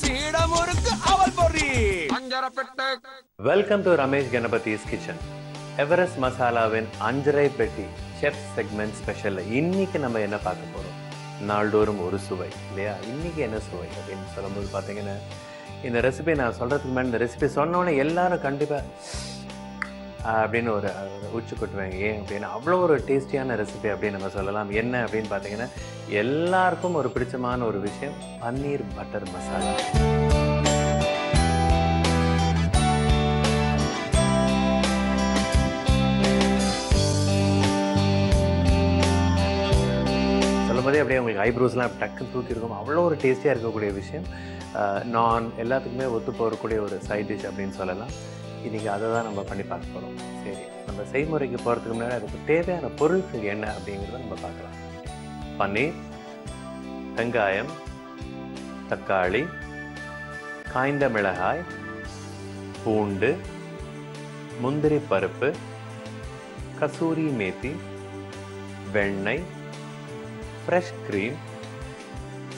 சீடமுறுக்கு அவல் பொரி அஞ்சரப்பெட்டை. Welcome to Ramesh Ganapathi's kitchen. Everest மசாலாவின் அஞ்சரை பெட்டி செஃப் செக்மெண்ட் ஸ்பெஷல். இன்னைக்கு நம்ம என்ன பார்க்க போறோம்? நாள்தோறும் ஒரு சுவை இல்லையா? இன்னைக்கு என்ன சுவை அப்படின்னு சொல்லும்போது பார்த்தீங்கன்னா, இந்த ரெசிபி நான் சொல்றதுக்கு முன்னாடி இந்த ரெசிபி சொன்னோன்னே எல்லாரும் கண்டிப்பா அப்படின்னு ஒரு உச்சி கொட்டுவாங்க. ஏன் அப்படின்னா அவ்வளோ ஒரு டேஸ்டியான ரெசிபி அப்படின்னு நம்ம சொல்லலாம். என்ன அப்படின்னு பார்த்தீங்கன்னா, எல்லாருக்கும் ஒரு பிடிச்சமான ஒரு விஷயம் பன்னீர் பட்டர் மசாலா. சொல்லும்போதே அப்படியே உங்களுக்கு ஐப்ரோஸ்லாம் டக்குன்னு தூக்கியிருக்கும். அவ்வளோ ஒரு டேஸ்டியாக இருக்கக்கூடிய விஷயம். நான் எல்லாத்துக்குமே ஒத்து போகக்கூடிய ஒரு சைட் டிஷ் அப்படின்னு சொல்லலாம். இன்றைக்கி அதை தான் நம்ம பண்ணி பார்க்க போகிறோம். சரி, நம்ம செய்முறைக்கு போகிறதுக்கு முன்னாடி அதுக்கு தேவையான பொருட்கள் என்ன அப்படிங்கிறத நம்ம பார்க்கலாம். பன்னீர், வெங்காயம், தக்காளி, காய்ந்த மிளகாய், பூண்டு, முந்திரி பருப்பு, கசூரி மேத்தி, வெண்ணெய், ஃப்ரெஷ் க்ரீம்,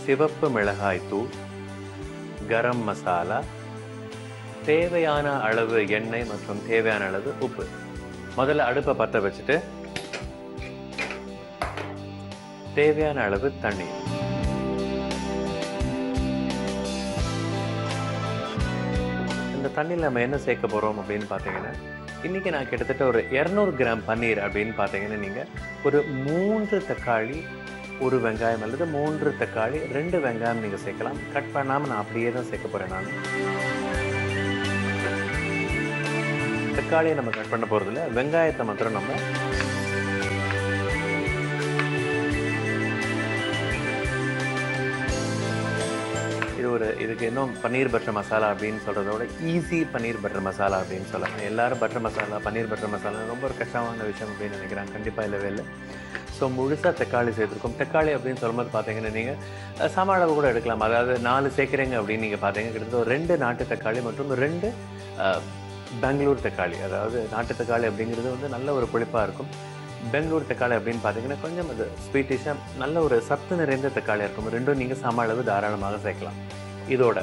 சிவப்பு மிளகாய் தூள், கரம் மசாலா, தேவையான அளவு எண்ணெய் மற்றும் தேவையான அளவு உப்பு. முதல்ல அடுப்பை பற்ற வச்சுட்டு தேவையான அளவு தண்ணி. இந்த தண்ணியில் நம்ம என்ன சேர்க்க போகிறோம் அப்படின்னு பார்த்தீங்கன்னா, இன்றைக்கி நான் கிட்டத்தட்ட ஒரு 200 கிராம் பன்னீர் அப்படின்னு பார்த்தீங்கன்னா, நீங்கள் ஒரு 3 தக்காளி, ஒரு வெங்காயம் அல்லது 3 தக்காளி 2 வெங்காயம் நீங்கள் சேர்க்கலாம். கட் பண்ணாமல் நான் அப்படியே தான் சேர்க்க போகிறேன். நான் தக்காளியை நம்ம கட் பண்ண போகிறதில்ல, வெங்காயத்தை மாத்திரம் நம்ம இதுக்கு இன்னும் பன்னீர் பட்டர் மசாலா அப்படின்னு சொல்கிறதோட ஈஸி பன்னீர் பட்டர் மசாலா அப்படின்னு சொல்லலாம். எல்லாரும் பட்டர் மசாலா, பன்னீர் பட்டர் மசாலா ரொம்ப ஒரு கஷ்டமான விஷயம் அப்படின்னு நினைக்கிறாங்க. கண்டிப்பாக இல்லவே இல்லை. ஸோ முழுசாக தக்காளி சேர்த்துருக்கோம். தக்காளி அப்படின்னு சொல்லும்போது பார்த்தீங்கன்னா, நீங்கள் சம அளவு கூட எடுக்கலாம். அதாவது 4 சேர்க்குறீங்க அப்படின்னு நீங்கள் பார்த்தீங்க, கிட்டத்தட்ட ஒரு 2 நாட்டு தக்காளி மற்றும் 2 பெங்களூர் தக்காளி. அதாவது நாட்டு தக்காளி அப்படிங்கிறது வந்து நல்ல ஒரு புளிப்பாக இருக்கும். பெங்களூர் தக்காளி அப்படின்னு பார்த்தீங்கன்னா கொஞ்சம் அது ஸ்வீட்டிஷாக நல்ல ஒரு சத்து நிறைந்த தக்காளியாக இருக்கும். ரெண்டும் நீங்கள் சம அளவு தாராளமாக சேர்க்கலாம். இதோட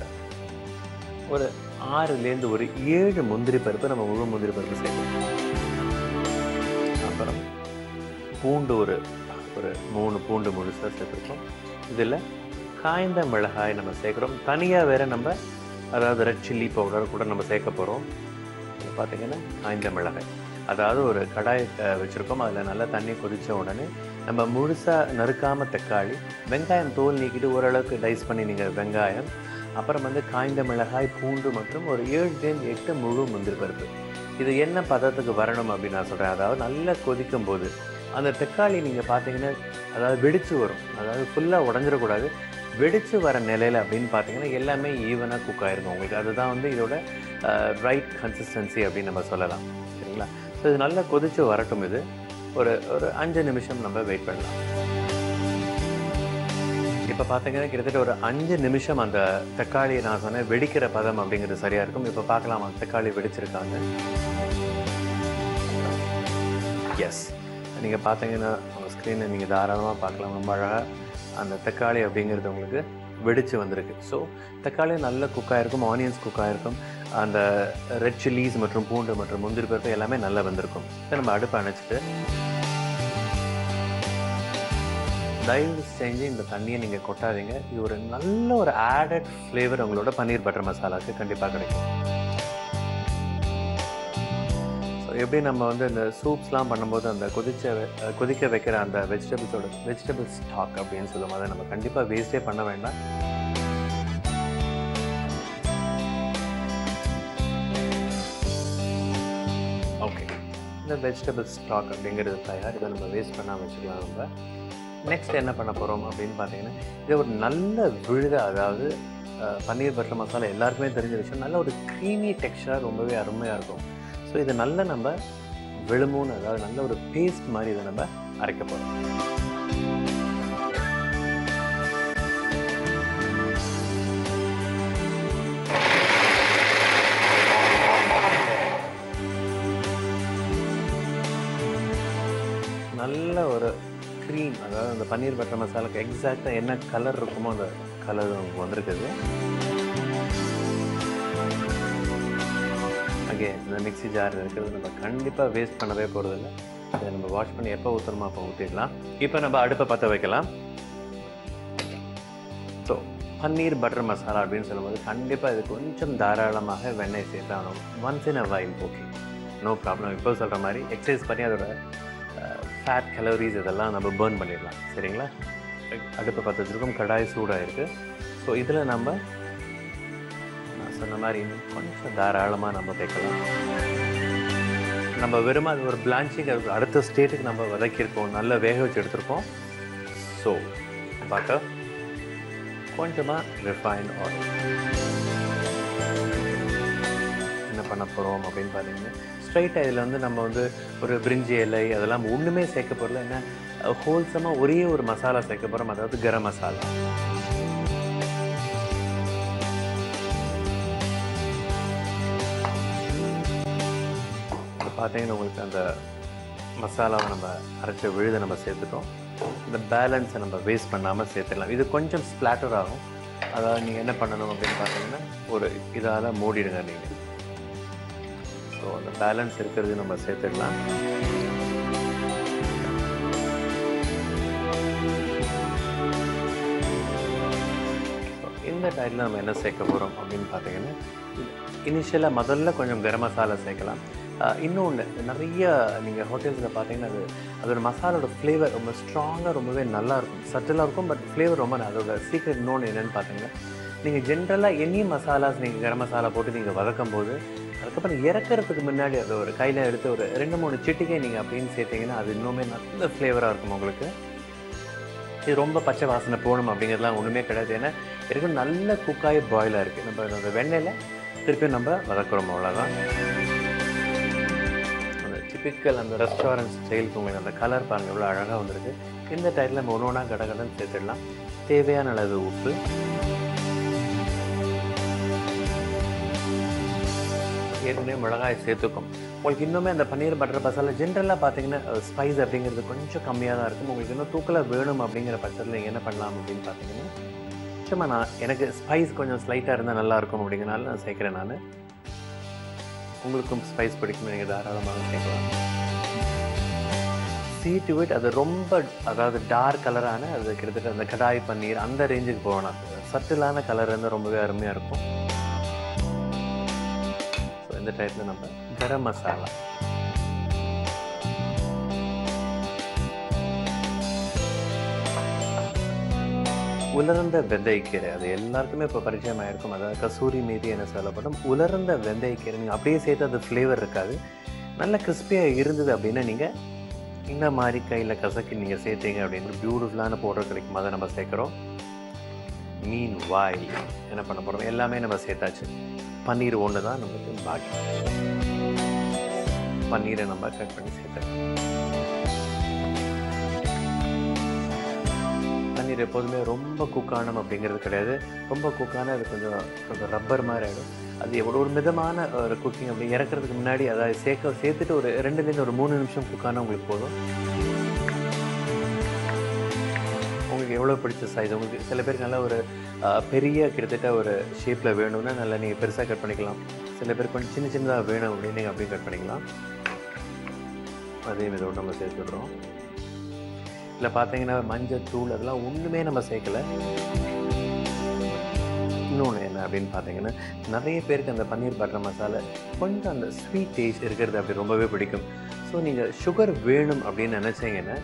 ஒரு 6லேருந்து ஒரு 7 முந்திரி பருப்பு, நம்ம முழு முந்திரி பருப்பு சேர்க்கலாம். அப்புறம் பூண்டு ஒரு 3 பூண்டு முழுசாக சேர்த்துருக்கோம். இதில் காய்ந்த மிளகாய் நம்ம சேர்க்குறோம். தனியாக வேறு நம்ம அதாவது ரெட் சில்லி பவுடர் கூட நம்ம சேர்க்க போகிறோம். பார்த்திங்கன்னா காய்ந்த மிளகாய், அதாவது ஒரு கடாய் வச்சுருக்கோம். அதில் நல்லா தண்ணி கொதித்த உடனே நம்ம முழுசாக நறுக்காமல் தக்காளி, வெங்காயம் தோல் நீக்கிட்டு ஓரளவுக்கு டைஸ் பண்ணி நீங்கள் வெங்காயம், அப்புறம் வந்து காய்ந்த மிளகாய், பூண்டு மற்றும் ஒரு 7லேருந்து 8 முழு முந்திரி பருப்பு. இது என்ன பதத்துக்கு வரணும் அப்படின்னு நான் சொல்கிறேன். அதாவது நல்லா கொதிக்கும் போது அந்த தக்காளி நீங்கள் பார்த்தீங்கன்னா அதாவது வெடித்து வரும். அதாவது ஃபுல்லாக உடஞ்சிடக்கூடாது, வெடித்து வர நிலையில் அப்படின்னு பார்த்தீங்கன்னா எல்லாமே ஈவனாக குக் ஆகிருக்கும் உங்களுக்கு. அதுதான் வந்து இதோட ரைட் கன்சிஸ்டன்சி அப்படின்னு நம்ம சொல்லலாம். சரிங்களா? ஸோ இது நல்லா கொதித்து வரட்டும். இது ஒரு 5 நிமிஷம் நம்ம வெயிட் பண்ணலாம். இப்போ பார்த்தீங்கன்னா கிட்டத்தட்ட ஒரு 5 நிமிஷம் அந்த தக்காளி நான் சொன்னேன் வெடிக்கிற பதம் அப்படிங்கிறது சரியாக இருக்கும். இப்போ பார்க்கலாமா தக்காளி வெடிச்சிருக்காங்க? எஸ், நீங்கள் பார்த்தீங்கன்னா உங்கள் ஸ்க்ரீனை நீங்கள் தாராளமாக பார்க்கலாம். ரொம்ப அழகாக அந்த தக்காளி அப்படிங்கிறது உங்களுக்கு வெடித்து வந்திருக்கு. ஸோ தக்காளி நல்லா குக் ஆகிருக்கும், ஆனியன்ஸ் குக் ஆகிருக்கும், அந்த ரெட் சில்லிஸ் மற்றும் பூண்டு மற்றும் முந்திரி பருப்பு எல்லாமே நல்லா வந்திருக்கும். இப்போ நம்ம அடுப்பை அணைச்சிட்டு தயவு செஞ்சு இந்த தண்ணியை நீங்கள் கொட்டாதீங்க. இது ஒரு நல்ல ஒரு ஆடட் ஃப்ளேவர் உங்களோட பன்னீர் பட்டர் மசாலாவுக்கு கண்டிப்பாக கிடைக்கும். ஸோ எப்படி நம்ம வந்து இந்த சூப்ஸ்லாம் பண்ணும்போது அந்த கொதிக்க வைக்கிற அந்த வெஜிடபிள் ஸ்டாக் அப்படின்னு சொல்லுவோம், அதை நம்ம கண்டிப்பாக வேஸ்ட்டே பண்ண வேண்டாம். ஓகே, இந்த வெஜிடபிள் ஸ்டாக் அப்படிங்கிறது தயார். இதை நம்ம வேஸ்ட் பண்ணாமல் வச்சுக்கலாம். நம்ம நெக்ஸ்ட் என்ன பண்ண போகிறோம் அப்படின்னு பார்த்தீங்கன்னா, இது ஒரு நல்ல விழுத, அதாவது பன்னீர் பட்டர் மசாலா எல்லாருக்குமே தெரிஞ்ச விஷயம், நல்ல ஒரு க்ரீமி டெக்ஸ்சர் ரொம்பவே அருமையாக இருக்கும். ஸோ இதை நல்லா நம்ம விழுமூன்னு, அதாவது நல்ல ஒரு பேஸ்ட் மாதிரி இதை நம்ம அரைக்க போகிறோம். நல்ல ஒரு க்ரீம், அதாவது அந்த பன்னீர் பட்டர் மசாலாவுக்கு எக்ஸாக்டாக என்ன கலர் இருக்குமோ அந்த கலர் வந்திருக்குது. அகேன் இந்த மிக்ஸி ஜார் இருக்கிறது நம்ம கண்டிப்பாக வேஸ்ட் பண்ணவே போகிறதில்ல. இதை நம்ம வாஷ் பண்ணி எப்போ ஊற்றணுமோ அப்போ ஊற்றிடலாம். இப்போ நம்ம அடுப்பை பற்ற வைக்கலாம். ஸோ பன்னீர் பட்டர் மசாலா அப்படின்னு சொல்லும்போது கண்டிப்பாக இது கொஞ்சம் தாராளமாக வெண்ணெய் சேர்த்தாலும் once in a while okay, no problem. இப்போ சொல்கிற மாதிரி எக்ஸசைஸ் பண்ணி அதோட ஃபேட் கலோரிஸ் இதெல்லாம் நம்ம பேர்ன் பண்ணிடலாம். சரிங்களா? அடுப்பை பற்ற வச்சுருக்கோம், கடாய் சூடாக இருக்குது. ஸோ இதில் நம்ம நான் சொன்ன மாதிரி இன்னும் கொஞ்சம் தாராளமாக நம்ம வைக்கலாம். நம்ம வெறும் அது ஒரு பிளான்ச்சிங் அடுத்த ஸ்டேட்டுக்கு நம்ம வதக்கியிருக்கோம், நல்லா வேக வச்சு எடுத்துருக்கோம். ஸோ பட்டர், கொஞ்சமாக ரிஃபைன்ட் ஆயில். என்ன பண்ண போகிறோம் அப்படின்னு பார்த்தீங்கன்னா ஸ்ட்ரைட்டாக இதில் வந்து நம்ம வந்து ஒரு பிரிஞ்சி இலை அதெல்லாம் ஒன்றுமே சேர்க்க போகிறல. ஏன்னா ஹோல்சமாக ஒரே ஒரு மசாலா சேர்க்க போகிறோம், அதாவது கரம் மசாலா. பார்த்தீங்கன்னா உங்களுக்கு அந்த மசாலாவை நம்ம அரைச்ச விழுதை நம்ம சேர்த்துட்டோம். இந்த பேலன்ஸை நம்ம வேஸ்ட் பண்ணாமல் சேர்த்துடலாம். இது கொஞ்சம் ஸ்ப்ளாட்டர் ஆகும். அதாவது நீங்கள் என்ன பண்ணணும் அப்படின்னு பார்த்தீங்கன்னா ஒரு இதால் மூடிடுங்க நீங்கள். ஸோ அந்த பேலன்ஸ் இருக்கிறது நம்ம சேர்த்துடலாம். ஸோ இந்த டைமில் நம்ம என்ன சேர்க்க போகிறோம் அப்படின்னு பார்த்தீங்கன்னா இனிஷியலாக முதல்ல கொஞ்சம் கரம் மசாலா சேர்க்கலாம். இன்னொன்று நிறைய நீங்கள் ஹோட்டல்ஸில் பார்த்தீங்கன்னா அதோட மசாலோட ஃப்ளேவர் ரொம்ப ஸ்ட்ராங்காக ரொம்பவே நல்லாயிருக்கும், சட்டிலாக இருக்கும். பட் ஃப்ளேவர் ரொம்ப அதோட சீக்ரெட் இன்னொன்று என்னென்னு பார்த்தீங்கன்னா நீங்கள் ஜென்ரலாக எனி மசாலாஸ் நீங்கள் கரம் மசாலா போட்டு நீங்கள் வதக்கும் போது அதுக்கப்புறம் இறக்கிறதுக்கு முன்னாடி அதை ஒரு கையில் எடுத்து ஒரு 2-3 சிட்டிகை நீங்கள் அப்படின்னு சேர்த்திங்கன்னா அது இன்னுமே நல்ல ஃப்ளேவராக இருக்கும் உங்களுக்கு. இது ரொம்ப பச்சை வாசனை போகணும் அப்படிங்கிறதுலாம் ஒன்றுமே கிடையாது. ஏன்னா இருக்கும் நல்ல குக்காய் பாயிலாக இருக்குது. நம்ம அந்த வெண்ணெயில் திருப்பியும் நம்ம வதக்குறோம், அவ்வளோதான். அந்த டிப்பிக்கல் அந்த ரெஸ்டாரண்ட் ஸ்டைலுக்கு உங்களுக்கு அந்த கலர் பாருங்கள் எவ்வளோ அழகாக வந்திருக்கு. இந்த டைத்தில் நம்ம ஒன்று ஒன்றா கடகடன்னு சேர்த்துடலாம். தேவையான அளவு உப்பு, ஏற்கனவே மிளகாய் சேர்த்துக்கும். உங்களுக்கு இன்னுமே அந்த பன்னீர் பட்டர் மசாலா ஜென்ரலாக பார்த்தீங்கன்னா ஸ்பைஸ் அப்படிங்கிறது கொஞ்சம் கம்மியாக தான் இருக்கும். உங்களுக்கு இன்னும் தூக்கலாக வேணும் அப்படிங்கிற பட்சத்தில் நீங்கள் என்ன பண்ணலாம் அப்படின்னு பார்த்தீங்கன்னா சும்மா எனக்கு ஸ்பைஸ் கொஞ்சம் ஸ்லைட்டாக இருந்தால் நல்லாயிருக்கும் அப்படிங்கிறனால நான் சேர்க்குறேன். நான் உங்களுக்கும் ஸ்பைஸ் பிடிக்கும், நீங்கள் தாராளமாக சேர்க்கலாம். சீ டு இட் அது ரொம்ப அதாவது டார்க் கலரான அது கிட்டத்தட்ட அந்த கடாய் பன்னீர் அந்த ரேஞ்சுக்கு போகணும். சட்டிலான கலர் இருந்தால் ரொம்பவே அருமையாக இருக்கும். இந்த டைப்பில் நம்ம கரம் மசாலா, உலர்ந்த வெந்தயக்கீரை, அது எல்லாருக்குமே இப்போ பரிச்சயமாக இருக்கும். அதாவது கசூரி மேதி என்ன சொல்லப்படும் உலர்ந்த வெந்தயக்கீரை. நீங்கள் அப்படியே சேர்த்து அது ஃப்ளேவர் இருக்காது. நல்ல கிறிஸ்பியாக இருந்தது அப்படின்னா நீங்கள் இந்த மாதிரி கையில் கசக்கி நீங்கள் சேர்த்தீங்க அப்படின்னு பியூட்டிஃபுல்லான பவுடர் கிடைக்கும். அதை நம்ம சேர்க்குறோம். மீன் வாயில் என்ன பண்ண போகிறோம், எல்லாமே நம்ம சேர்த்தாச்சு. பன்னீர் ஒன்று தான் நமக்கு பாக்கி. பன்னீரை நம்ம கட் பண்ணி சேர்த்துறோம். பன்னீர் எப்போதுமே ரொம்ப குக்கானம் அப்படிங்கிறது கிடையாது. ரொம்ப குக்கான அது கொஞ்சம் ரப்பர் மாதிரி ஆகிடும். அது எவ்வளோ ஒரு மிதமான ஒரு குக்கிங் அப்படி இறக்கிறதுக்கு முன்னாடி அதாவது சேர்த்துட்டு ஒரு 2லேருந்து ஒரு 3 நிமிஷம் குக்கான உங்களுக்கு போதும். உங்களுக்கு எவ்வளோ பிடிச்ச சைஸ், உங்களுக்கு சில பேருக்கு நல்லா ஒரு பெரிய கிட்டத்தட்ட ஒரு ஷேப்பில் வேணும்னா நல்லா நீங்கள் பெருசாக கட் பண்ணிக்கலாம். சில பேர் கொஞ்சம் சின்ன சின்னதாக வேணும் அப்படின்னு நீங்கள் அப்படியே கட் பண்ணிக்கலாம். அதே இதோடு நம்ம சேர்த்துடுறோம். இல்லை பார்த்தீங்கன்னா மஞ்சள் தூள் அதெல்லாம் ஒன்றுமே நம்ம சேர்க்கலை. இன்னொன்று என்ன அப்படின்னு பார்த்தீங்கன்னா நிறைய பேருக்கு அந்த பன்னீர் பட்டர் மசாலா கொஞ்சம் அந்த ஸ்வீட் டேஸ்ட் இருக்கிறது அப்படி ரொம்பவே பிடிக்கும். ஸோ நீங்கள் சுகர் வேணும் அப்படின்னு நினச்சிங்கன்னா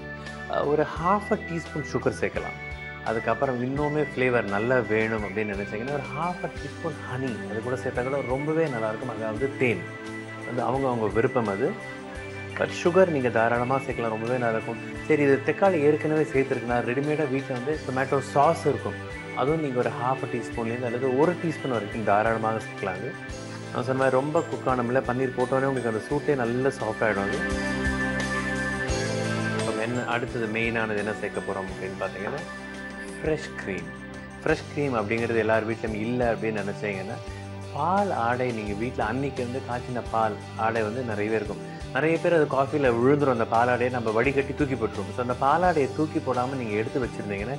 ஒரு 1/2 டீஸ்பூன் சுகர் சேர்க்கலாம். அதுக்கப்புறம் இன்னுமே ஃப்ளேவர் நல்லா வேணும் அப்படின்னு நினச்சிங்கன்னா ஒரு 1/2 டீஸ்பூன் ஹனி அது கூட சேர்த்தா கூட ரொம்பவே நல்லாயிருக்கும். அதாவது தேன் வந்து அவங்க விருப்பம் அது. பட் சுகர் நீங்கள் தாராளமாக சேர்க்கலாம், ரொம்பவே நல்லாயிருக்கும். சரி, இது தக்காளி ஏற்கனவே சேர்த்துருக்குன்னா ரெடிமேடாக வீட்டில் வந்து டொமேட்டோ சாஸ் இருக்கும், அதுவும் நீங்கள் ஒரு 1/2 டீஸ்பூன்லேருந்து அல்லது 1 டீஸ்பூன் வரைக்கும் தாராளமாக சேர்க்கலாங்க. நான் சொன்ன மாதிரி ரொம்ப குக்கானமில்ல, பன்னீர் போட்டோன்னே உங்களுக்கு அந்த சூட்டே நல்லா சாஃப்ட் ஆகிடும். அது என்ன அடுத்தது மெயினானது என்ன சேர்க்க போகிறோம் அப்படின்னு பார்த்தீங்கன்னா ஃப்ரெஷ் க்ரீம். ஃப்ரெஷ் க்ரீம் அப்படிங்கிறது எல்லார் வீட்லையும் இல்லை அப்படின்னு நினச்சிங்கன்னா பால் ஆடை நீங்கள் வீட்டில் அன்றைக்கி வந்து காய்ச்சின பால் ஆடை வந்து நிறையவே இருக்கும். நிறைய பேர் அது காஃபியில் விழுந்துடும். அந்த பாலாடையை நம்ம வடிகட்டி தூக்கி போட்டுருவோம். ஸோ அந்த பாலாடையை தூக்கி போடாமல் நீங்கள் எடுத்து வச்சுருந்தீங்கன்னா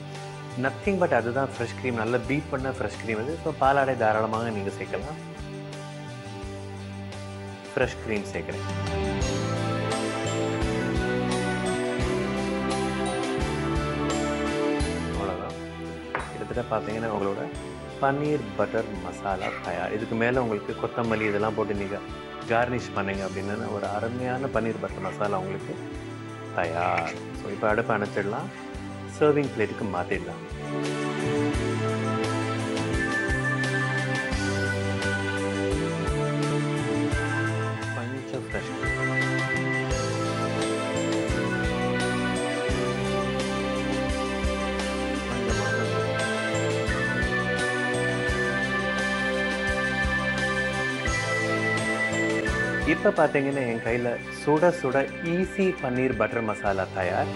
நத்திங் பட் அதுதான் ஃப்ரெஷ் க்ரீம், நல்லா பீட் பண்ண ஃப்ரெஷ் க்ரீம் அது. ஸோ பாலாடை தாராளமாக நீங்கள் சேர்க்கலாம். ஃப்ரெஷ் க்ரீம் சேர்க்குறேன். அவ்வளோதான். கிட்டத்தட்ட பார்த்தீங்கன்னா உங்களோட பன்னீர் பட்டர் மசாலா தயார். இதுக்கு மேலே உங்களுக்கு கொத்தமல்லி இதெல்லாம் போட்டு நீங்கள் கார்னிஷ் பண்ணிங்க அப்படின்னா ஒரு அருமையான பன்னீர் பட்டர் மசாலா உங்களுக்கு தயார். ஸோ இப்போ அடுப்பை அணைச்சிடலாம். சர்விங் பிளேட்டுக்கு மாற்றிடலாம். கொஞ்சம் ஃப்ரெஷ் இப்போ பார்த்தீங்கன்னா என் கையில் சுட சுட ஈஸி பன்னீர் பட்டர் மசாலா தயார்.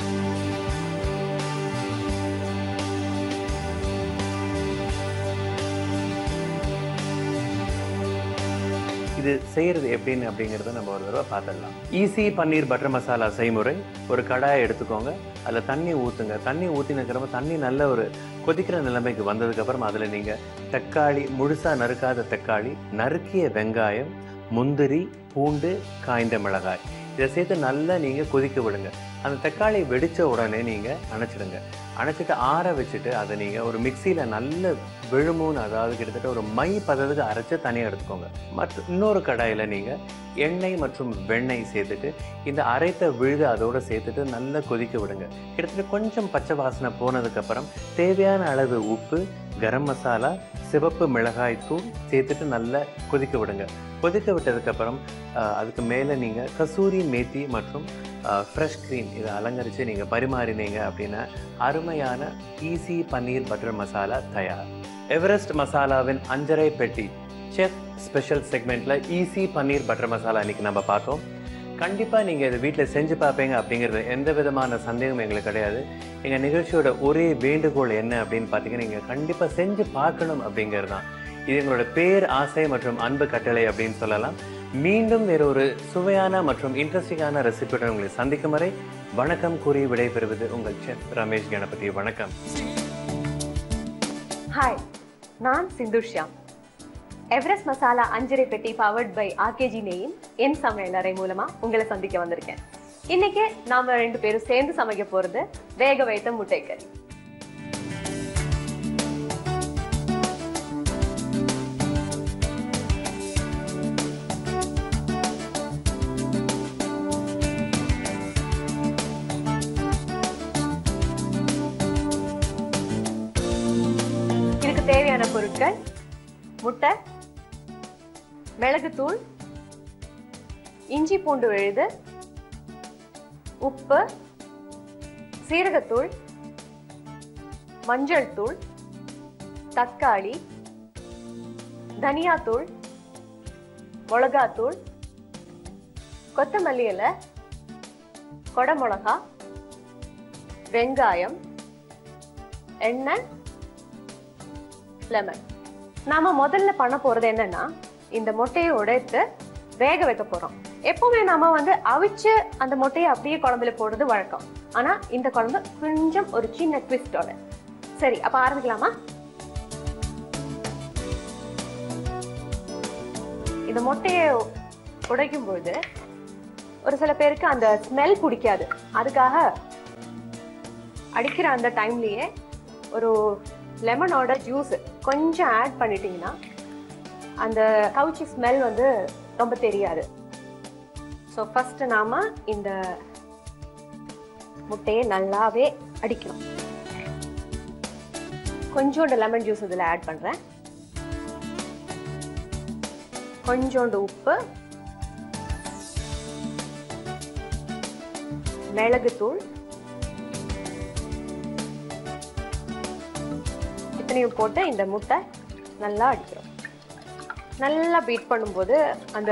இது செய்கிறது எப்படின்னு அப்படிங்கிறத நம்ம ஒரு தடவை பார்த்துடலாம். ஈஸி பன்னீர் பட்டர் மசாலா செய்முறை. ஒரு கடாயை எடுத்துக்கோங்க, அதில் தண்ணி ஊற்றுங்க. தண்ணி ஊற்றினக்கிறப்ப தண்ணி நல்ல ஒரு கொதிக்கிற நிலைமைக்கு வந்ததுக்கப்புறம் அதில் நீங்கள் தக்காளி, முழுசாக நறுக்காத தக்காளி, நறுக்கிய வெங்காயம், முந்திரி, பூண்டு, காய்ந்த மிளகாய் இதை சேர்த்து நல்லா நீங்கள் கொதிக்க விடுங்க. அந்த தக்காளி வெடித்த உடனே நீங்கள் அணைச்சிடுங்க. அணைச்சிட்டு ஆற வச்சுட்டு அதை நீங்கள் ஒரு மிக்சியில் நல்ல விழுமூன்னு, அதாவது கிட்டத்தட்ட ஒரு மை பதத்துக்கு அரைச்சி தனியாக எடுத்துக்கோங்க. இன்னொரு கடாயில் நீங்கள் எண்ணெய் மற்றும் வெண்ணெய் சேர்த்துட்டு இந்த அரைத்த விழுதை அதோடு சேர்த்துட்டு நல்லா கொதிக்க விடுங்க. கிட்டத்தட்ட கொஞ்சம் பச்சை வாசனை போனதுக்கப்புறம் தேவையான அளவு உப்பு, கரம் மசாலா, சிவப்பு மிளகாய் தூள் சேர்த்துட்டு நல்லா கொதிக்க விடுங்க. கொதிக்க விட்டதுக்கப்புறம் அதுக்கு மேலே நீங்கள் கசூரி மேத்தி மற்றும் ஃப்ரெஷ் க்ரீம் இதை அலங்கரித்து நீங்கள் பரிமாறினீங்க அப்படின்னா அருமையான ஈஸி பன்னீர் பட்டர் மசாலா தயார். எவரெஸ்ட் மசாலாவின் 5.5 பெட்டி செஃப் ஸ்பெஷல் செக்மெண்ட்டில் ஈஸி பன்னீர் பட்டர் மசாலா இன்றைக்கி நம்ம பார்த்தோம். கண்டிப்பாக நீங்கள் இதை வீட்டில் செஞ்சு பார்ப்பீங்க அப்படிங்கிறது எந்த விதமான சந்தேகமும் எங்களுக்கு கிடையாது. எங்கள் நிகழ்ச்சியோட ஒரே வேண்டுகோள் என்ன அப்படின்னு பார்த்தீங்கன்னா, நீங்கள் கண்டிப்பாக செஞ்சு பார்க்கணும் அப்படிங்கிறது தான். இது எங்களோட பேர், ஆசை மற்றும் அன்பு கட்டளை அப்படின்னு சொல்லலாம். மீண்டும் வேறு ஒரு சுவையான மற்றும் இன்ட்ரெஸ்டிங்கான ரெசிபியுடன் உங்களை சந்திக்கும் வரை வணக்கம் கூறி விடைபெறுவது உங்கள் செஃப் ரமேஷ் கணபதி. வணக்கம். ஹாய், நான் சிந்தூர் ஷியாம். எவரெஸ்ட் மசாலா 5.5 பெட்டி பவர்ட் பை ஆர்கேஜி நெய்யின் என் சமையலறை மூலமா உங்களை சந்திக்க வந்திருக்கேன். இன்னைக்கு நாம 2 பேரும் சேர்ந்து சமைக்க போறது வேக வைத்த முட்டை கறி. தேவையான பொருட்கள்: முட்டை, மிளகுத்தூள், இஞ்சி பூண்டு விழுது, உப்பு, சீரகத்தூள், மஞ்சள் தூள், தக்காளி, தனியாத்தூள், மிளகாத்தூள், கொத்தமல்லி இலை, கொடமிளகா, வெங்காயம், எண்ணெய், லெமன். நாம முதல்ல பண்ண போறது என்னன்னா, இந்த முட்டையை உடைத்து வேக வைக்க போறோம். எப்பவுமே நாம அவிச்சு அந்த முட்டையை அப்படியே குழம்புல போடுறது வழக்கம். ஆனா இந்த குழம்பு கொஞ்சம் ஒரு சின்ன ட்விஸ்டோட. சரி, அப்ப ஆரம்பிக்கலாமா? இந்த முட்டையை உடைக்கும் போது ஒரு சில பேருக்கு அந்த ஸ்மெல் பிடிக்காது. அதுக்காக அடிக்கிற அந்த டைம்லயே ஒரு லெமனோட ஜூஸ் கொஞ்சம் ஆட் பண்ணிட்டீங்கன்னா அந்த கவுச்சி ஸ்மெல் ரொம்ப தெரியாது. ஸோ ஃபர்ஸ்ட் நாம இந்த முட்டையை நல்லாவே அடிக்கணும். கொஞ்சோண்டு லெமன் ஜூஸ் இதில் ஆட் பண்றேன். கொஞ்சோண்டு உப்பு, மிளகுத்தூள், இத்தனையும் போட்டு இந்த முட்டை நல்லா அடிக்கிறோம். நல்லா பீட் பண்ணும்போது அந்த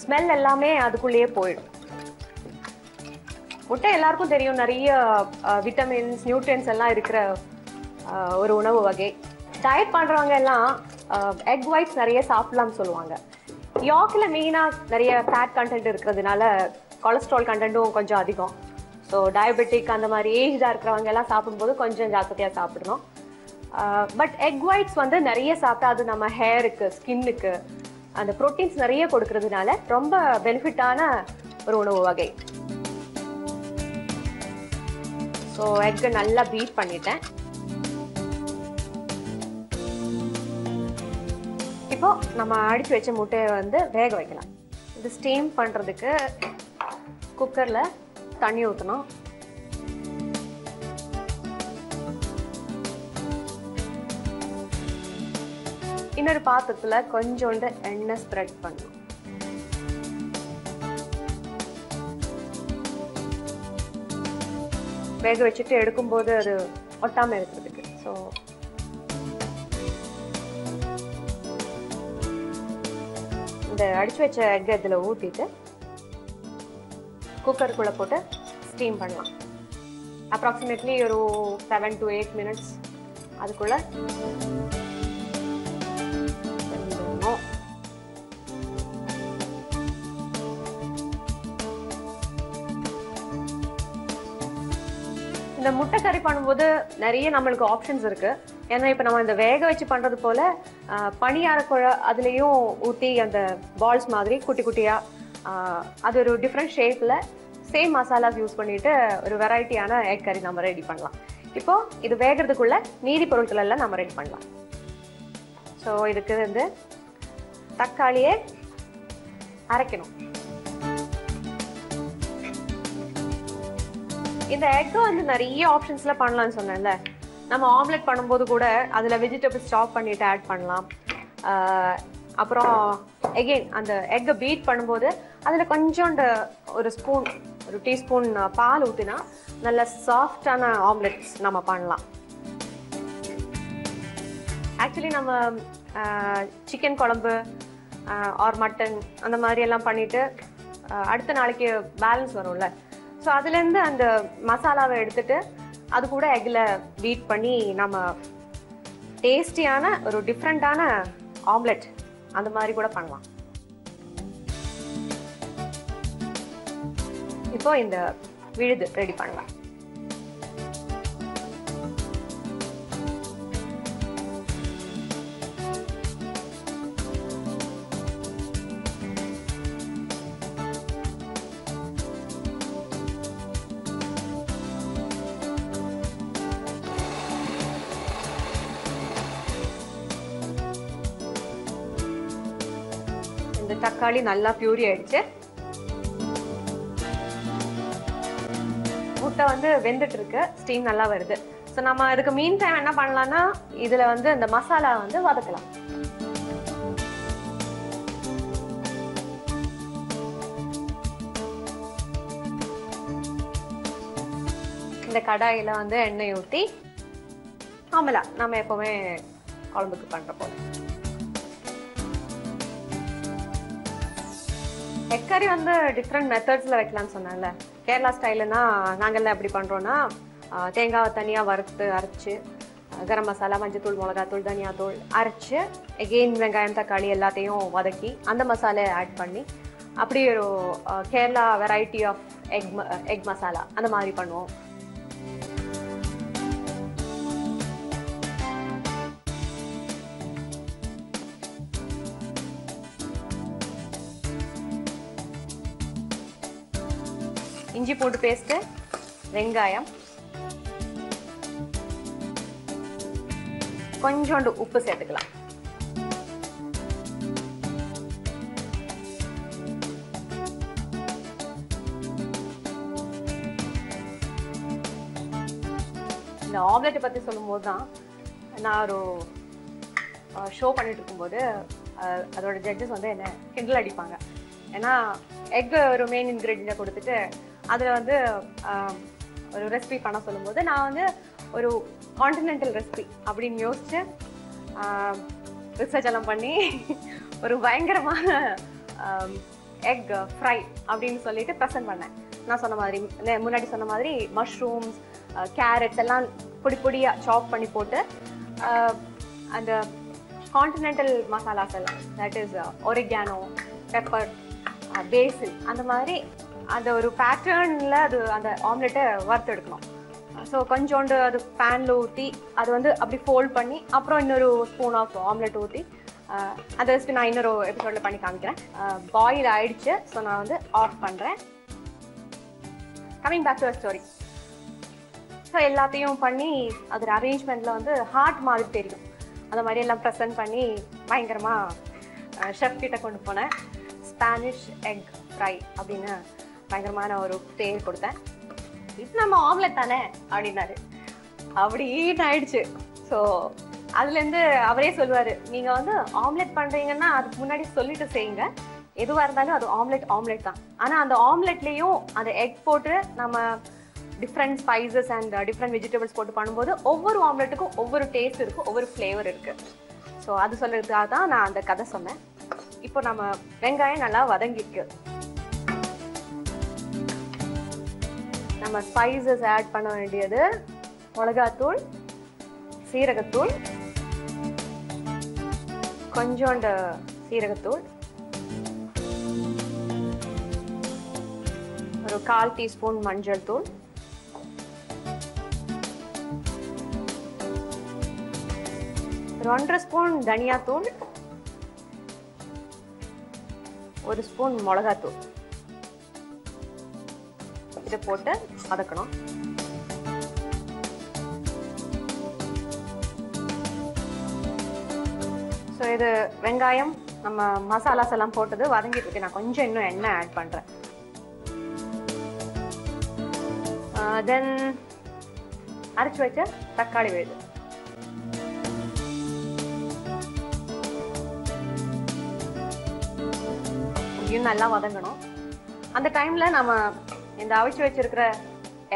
ஸ்மெல் எல்லாமே அதுக்குள்ளேயே போயிடும். முட்டை எல்லாருக்கும் தெரியும், நிறைய விட்டமின்ஸ், நியூட்ரியன்ஸ் எல்லாம் இருக்கிற ஒரு உணவு வகை. டயட் பண்ணுறவங்க எல்லாம் எக் ஒயிட்ஸ் நிறைய சாப்பிடலாம்னு சொல்லுவாங்க. யாக்கில் மெயினாக நிறைய ஃபேட் கண்டென்ட் இருக்கிறதுனால கொலஸ்ட்ரால் கண்டென்ட்டும் கொஞ்சம் அதிகம். ஸோ டயபெட்டிக் அந்த மாதிரி ஏஜ்டாக இருக்கிறவங்க எல்லாம் சாப்பிடும்போது கொஞ்சம் ஜாக்கிரதையாக சாப்பிடணும். பட் எக் ஒயிட்ஸ் நிறைய சாப்பிட்டா அது நம்ம ஹேருக்கு, ஸ்கின்னுக்கு அந்த ப்ரோட்டீன்ஸ் நிறைய கொடுக்கறதுனால ரொம்ப பெனிஃபிட்டான ஒரு உணவு வகை. ஸோ எக்கை நல்லா பீட் பண்ணிட்டேன். இப்போ நம்ம அடிச்சு வச்ச முட்டையை வந்து வேக வைக்கலாம். இது ஸ்டீம் பண்ணுறதுக்கு குக்கரில் தண்ணி ஊற்றணும். இன்னொரு பாத்திரத்தில் கொஞ்சோண்டு எண்ணெய் ஸ்ப்ரெட் பண்ணணும். வேக வச்சுட்டு எடுக்கும்போது அது ஒட்டாமல் இருக்கிறதுக்கு. ஸோ இந்த அடிச்சு வச்ச எக் இதில் ஊற்றிட்டு குக்கருக்குள்ளே போட்டு ஸ்டீம் பண்ணலாம். அப்ராக்சிமேட்லி ஒரு 7 to 8 minutes அதுக்குள்ளே இந்த முட்டை கறி பண்ணும்போது நிறைய நம்மளுக்கு ஆப்ஷன்ஸ் இருக்கு. ஏன்னா இப்போ நம்ம இந்த வேக வச்சு பண்றது போல பனியார அதுலேயும் ஊற்றி அந்த பால்ஸ் மாதிரி குட்டி குட்டியா அது ஒரு டிஃப்ரெண்ட் ஷேப்ல சேம் மசாலாஸ் யூஸ் பண்ணிட்டு ஒரு வெரைட்டியான எக் கறி நம்ம ரெடி பண்ணலாம். இப்போ இது வேகிறதுக்குள்ள மீதி பொருட்கள் எல்லாம் நம்ம ரெடி பண்ணலாம். ஸோ இதுக்கு வந்து தக்காளியை அரைக்கணும். இந்த எக்கை வந்து நிறைய ஆப்ஷன்ஸ்ல பண்ணலாம்னு சொன்னேன்ல. நம்ம ஆம்லெட் பண்ணும்போது கூட அதில் வெஜிடபிள்ஸ் சாப் பண்ணிட்டு ஆட் பண்ணலாம். அப்புறம் எகெயின் அந்த எக்கை பீட் பண்ணும்போது அதில் கொஞ்சோண்டு ஒரு டீஸ்பூன் பால் ஊற்றினா நல்ல சாஃப்டான ஆம்லெட்ஸ் நம்ம பண்ணலாம். ஆக்சுவலி நம்ம சிக்கன் குழம்பு ஆர் மட்டன் அந்த மாதிரி எல்லாம் பண்ணிட்டு அடுத்த நாளைக்கு பேலன்ஸ் வரும்ல. ஸோ அதுலேருந்து அந்த மசாலாவை எடுத்துட்டு அது கூட எக்கில் பீட் பண்ணி நம்ம டேஸ்டியான ஒரு டிஃப்ரெண்ட்டான ஆம்லெட் அந்த மாதிரி கூட பண்ணலாம். இப்போ இந்த விழுது ரெடி பண்ணலாம். இந்த தக்காளி நல்லா பியூரி ஆயிடுச்சு. முட்டை வந்து வெந்துட்டு இருக்கு, ஸ்டீம் நல்லா வருது. ஸோ நம்ம இதுக்கு மீன் டைம் என்ன பண்ணலாம்னா இதுல வந்து இந்த மசாலா வந்து வதக்கலாம். இந்த கடாயில வந்து எண்ணெய் ஊற்றி ஆமலா நம்ம எப்பவுமே குழம்புக்கு பண்ற போல எக் கறி வந்து டிஃப்ரெண்ட் மெத்தட்ஸில் வைக்கலாம்னு சொன்னால. கேரளா ஸ்டைலுன்னா நாங்கள்லாம் எப்படி பண்ணுறோன்னா தேங்காய் தனியாக வறுத்து அரைச்சி கரம் மசாலா மஞ்சத்தூள் மிளகாத்தூள் தனியாத்தூள் அரைச்சி எகெயின் வெங்காயம் தக்காளி எல்லாத்தையும் வதக்கி அந்த மசாலையை ஆட் பண்ணி அப்படி ஒரு Kerala variety of egg masala அந்த மாதிரி பண்ணுவோம். இஞ்சி பூண்டு பேஸ்ட், வெங்காயம், கொஞ்சோண்டு உப்பு சேர்த்துக்கலாம். இந்த ஆம்லெட்டை பத்தி சொல்லும் போது தான் நான் ஒரு ஷோ பண்ணிட்டு இருக்கும்போது அதோட ஜட்ஜஸ் வந்து என்ன கிண்டல் அடிப்பாங்க. ஏன்னா எக் ஒரு மெயின் இன்க்ரீடியன்ட்டை கொடுத்துட்டு அதில் வந்து ஒரு ரெசிபி பண்ண சொல்லும்போது நான் வந்து ஒரு கான்டினென்டல் ரெசிபி அப்படின்னு யோசிச்சு ரிசர்ச் எல்லாம் பண்ணி ஒரு பயங்கரமான எக் ஃப்ரை அப்படின்னு சொல்லிட்டு ப்ரெசென்ட் பண்ணேன். நான் சொன்ன மாதிரி முன்னாடி சொன்ன மாதிரி மஷ்ரூம்ஸ் கேரட்ஸ் எல்லாம் பொடி பொடியாக சாப் பண்ணி போட்டு அந்த கான்டினென்டல் மசாலாஸ் எல்லாம் தட் இஸ் ஒரிகானோ, பெப்பர், பேசில் அந்த மாதிரி அந்த ஒரு பேட்டர்னில் அது அந்த ஆம்லெட்டை வறுத்து எடுக்கணும். ஸோ கொஞ்சோண்டு அது பேனில் ஊற்றி அது வந்து அப்படி ஃபோல்ட் பண்ணி அப்புறம் இன்னொரு ஸ்பூன் ஆஃப் ஆம்லெட் ஊற்றி அதை வச்சுட்டு நான் இன்னொரு எபிசோடில் பண்ணி காமிக்கிறேன். பாயில் ஆயிடுச்சு. ஸோ நான் வந்து ஆஃப் பண்ணுறேன். Coming back to story. So எல்லாத்தையும் பண்ணி அதோட அரேஞ்ச்மெண்ட்டில் வந்து ஹார்ட் மாதிரி தெரியும். அந்த மாதிரி எல்லாம் ப்ரெசென்ட் பண்ணி பயங்கரமாக ஷெஃப் கிட்ட கொண்டு போனேன். ஸ்பானிஷ் எக் ஃப்ரை அப்படின்னு பயங்கரமான ஒரு பேர் கொடுத்தேன். இது நம்ம ஆம்லெட் தானே அப்படின்னாரு. அப்படின்னு ஆயிடுச்சு. ஸோ அதுலேருந்து அவரே சொல்லுவார், நீங்கள் வந்து ஆம்லெட் பண்ணுறீங்கன்னா அதுக்கு முன்னாடி சொல்லிட்டு செய்யுங்க, எதுவாக இருந்தாலும் அது ஆம்லெட் தான். ஆனால் அந்த ஆம்லெட்லேயும் அந்த எக் போட்டு நம்ம different spices and different vegetables போட்டு பண்ணும்போது ஒவ்வொரு ஆம்லெட்டுக்கும் ஒவ்வொரு டேஸ்ட் இருக்குது, ஒவ்வொரு ஃப்ளேவர் இருக்குது. ஸோ அது சொல்கிறதுக்காக தான் நான் அந்த கதை சொன்னேன். இப்போ நம்ம வெங்காயம் நல்லா வதங்கிருக்கு. நம்ம ஸ்பைசஸ் ஆட் பண்ண வேண்டியது மிளகாத்தூள், சீரகத்தூள், கொஞ்சோண்டு சீரகத்தூள், ஒரு 1/4 டீஸ்பூன் மஞ்சள் தூள், ஒரு 1.5 ஸ்பூன் தனியாத்தூள், 1 ஸ்பூன் மிளகாத்தூள். இதை போட்டு வதக்கணும். ஸோ இது வெங்காயம் நம்ம மசாலாஸ் எல்லாம் போட்டது வதங்கிட்டு இருக்கு. நான் கொஞ்சம் இன்னும் எண்ணெய் ஆட் பண்ணுறேன். தென் அரைச்சி வச்ச தக்காளி விழுது, இதையும் நல்லா வதங்கணும். அந்த டைமில் நம்ம இந்த அவிச்சு வச்சிருக்கிற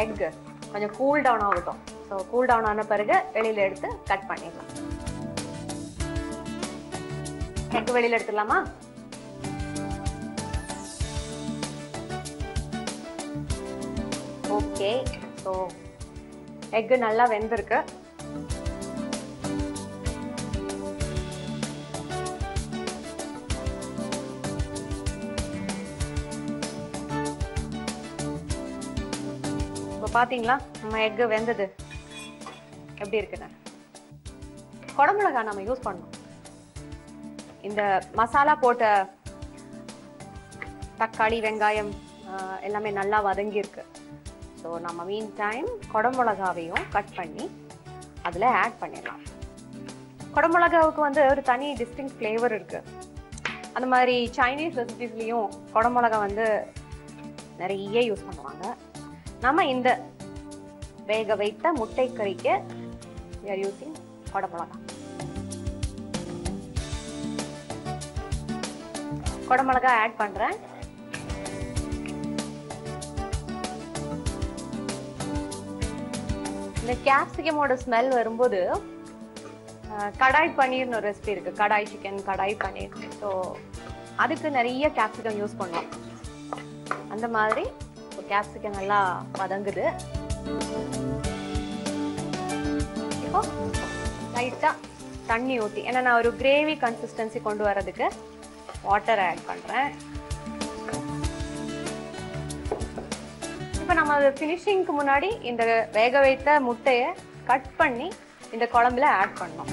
எக் கொஞ்சம் கூல் டவுன் ஆகட்டும். ஸோ கூல் டவுன் ஆன பிறகு வெளியில் எடுத்து கட் பண்ணிடலாம். எக் வெளியில் எடுத்துடலாமா? ஓகே. ஸோ எக்கு நல்லா வெந்திருக்கு. இப்போ பார்த்தீங்களா நம்ம எக்கு வெந்தது எப்படி இருக்குன்னு. குடமிளகாய் நம்ம யூஸ் பண்ணோம். இந்த மசாலா போட்ட தக்காளி வெங்காயம் எல்லாமே நல்லா வதங்கியிருக்கு. ஸோ நம்ம மீன் டைம் குடமிளகாவையும் கட் பண்ணி அதில் ஆட் பண்ணிடலாம். குடமிளகாவுக்கு வந்து ஒரு தனி டிஸ்டிங்க் ஃப்ளேவர் இருக்குது. அந்த மாதிரி சைனீஸ் ரெசிபிஸ்லேயும் குடமிளகா வந்து நிறைய யூஸ் பண்ணுவாங்க. நம்ம இந்த வேக வைத்த முட்டை கறிக்கு we are using குடமிளகா. குடமிளகா ஆட் பண்ணுறேன். இந்த கேப்சிகமோட ஸ்மெல் வரும்போது கடாய் பன்னீர்னு ஒரு ரெசிபி இருக்குது. கடாய் சிக்கன், கடாய் பன்னீர். ஸோ அதுக்கு நிறைய கேப்சிகம் யூஸ் பண்ணுவோம். அந்த மாதிரி கேப்சிகம் நல்லா வதங்குது. இப்போ லைட்டாக தண்ணி ஊற்றி, ஏன்னா நான் ஒரு கிரேவி கன்சிஸ்டன்சி கொண்டு வரதுக்கு வாட்டர் ஆட் பண்ணுறேன். இப்போ நம்ம அது ஃபினிஷிங்க்கு முன்னாடி இந்த வேக வைத்த முட்டையை கட் பண்ணி இந்த குழம்புல ஆட் பண்ணோம்.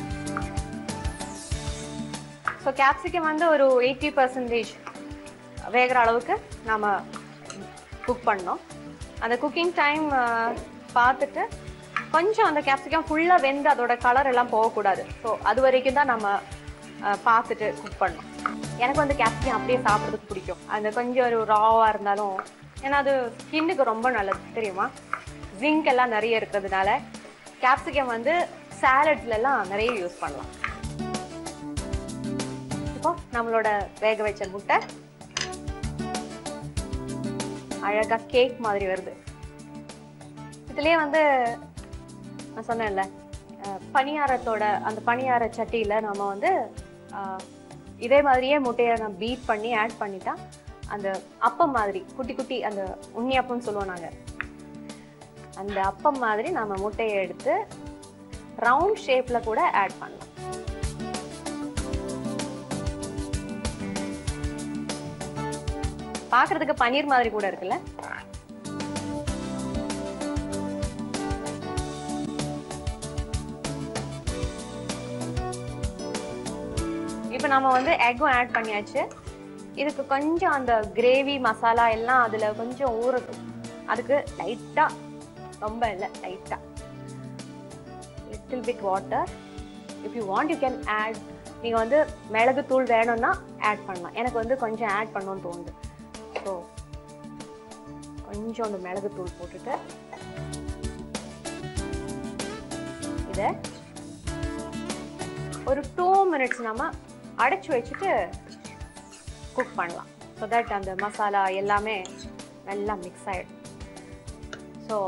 ஸோ கேப்சிகம் வந்து ஒரு 80% வேகிற அளவுக்கு நாம் குக் பண்ணோம். அந்த குக்கிங் டைம் பார்த்துட்டு கொஞ்சம் அந்த கேப்சிகம் ஃபுல்லாக வெந்து அதோட கலர் எல்லாம் போகக்கூடாது. ஸோ அது வரைக்கும் தான் நம்ம பார்த்துட்டு குக் பண்ணோம். எனக்கு வந்து கேப்சிகம் அப்படியே சாப்பிட்றதுக்கு பிடிக்கும். அந்த கொஞ்சம் ஒரு ராவாக இருந்தாலும், ஏன்னா அது ஸ்கின்னுக்கு ரொம்ப நல்லது தெரியுமா. ஜிங்க் எல்லாம் நிறைய இருக்கிறதுனால கேப்சிகம் வந்து சாலட்ஸ்லாம் நிறைய யூஸ் பண்ணலாம். இப்போ நம்மளோட வேக வச்ச முட்டை அழகா கேக் மாதிரி வருது. இதுலயே வந்து நான் சொன்னேன்ல, பணியாரத்தோட அந்த பணியார சட்டியில நம்ம வந்து இதே மாதிரியே முட்டையை நம்ம பீட் பண்ணி ஆட் பண்ணிட்டா அந்த அப்பம் மாதிரி குட்டி குட்டி அந்த உண்ணி அப்பம்னு சொல்லுவோம் நாங்கள், அந்த அப்பம் மாதிரி நம்ம முட்டையை எடுத்து ரவுண்ட் ஷேப்ல கூட ஆட் பண்ணலாம். பார்க்கறதுக்கு பன்னீர் மாதிரி கூட இருக்குல்ல. இப்போ நம்ம வந்து எக்கும் ஆட் பண்ணியாச்சு. இதுக்கு கொஞ்சம் அந்த கிரேவி மசாலா எல்லாம் அதில் கொஞ்சம் ஊறட்டும். அதுக்கு லைட்டாக, ரொம்ப இல்லை, லைட்டாக little bit water. If you want you can add. நீங்கள் வந்து மிளகு தூள் வேணும்னா ஆட் பண்ணலாம். எனக்கு வந்து கொஞ்சம் ஆட் பண்ணணும்னு தோணுது. ஸோ கொஞ்சம் அந்த மிளகு தூள் போட்டுட்டு இதை ஒரு 2 மினிட்ஸ் நம்ம அடைச்சி வச்சுட்டு குக் பண்ணலாம். ஸோ தட் அந்த மசாலா எல்லாமே நல்லா மிக்ஸ் ஆகிடும். ஸோ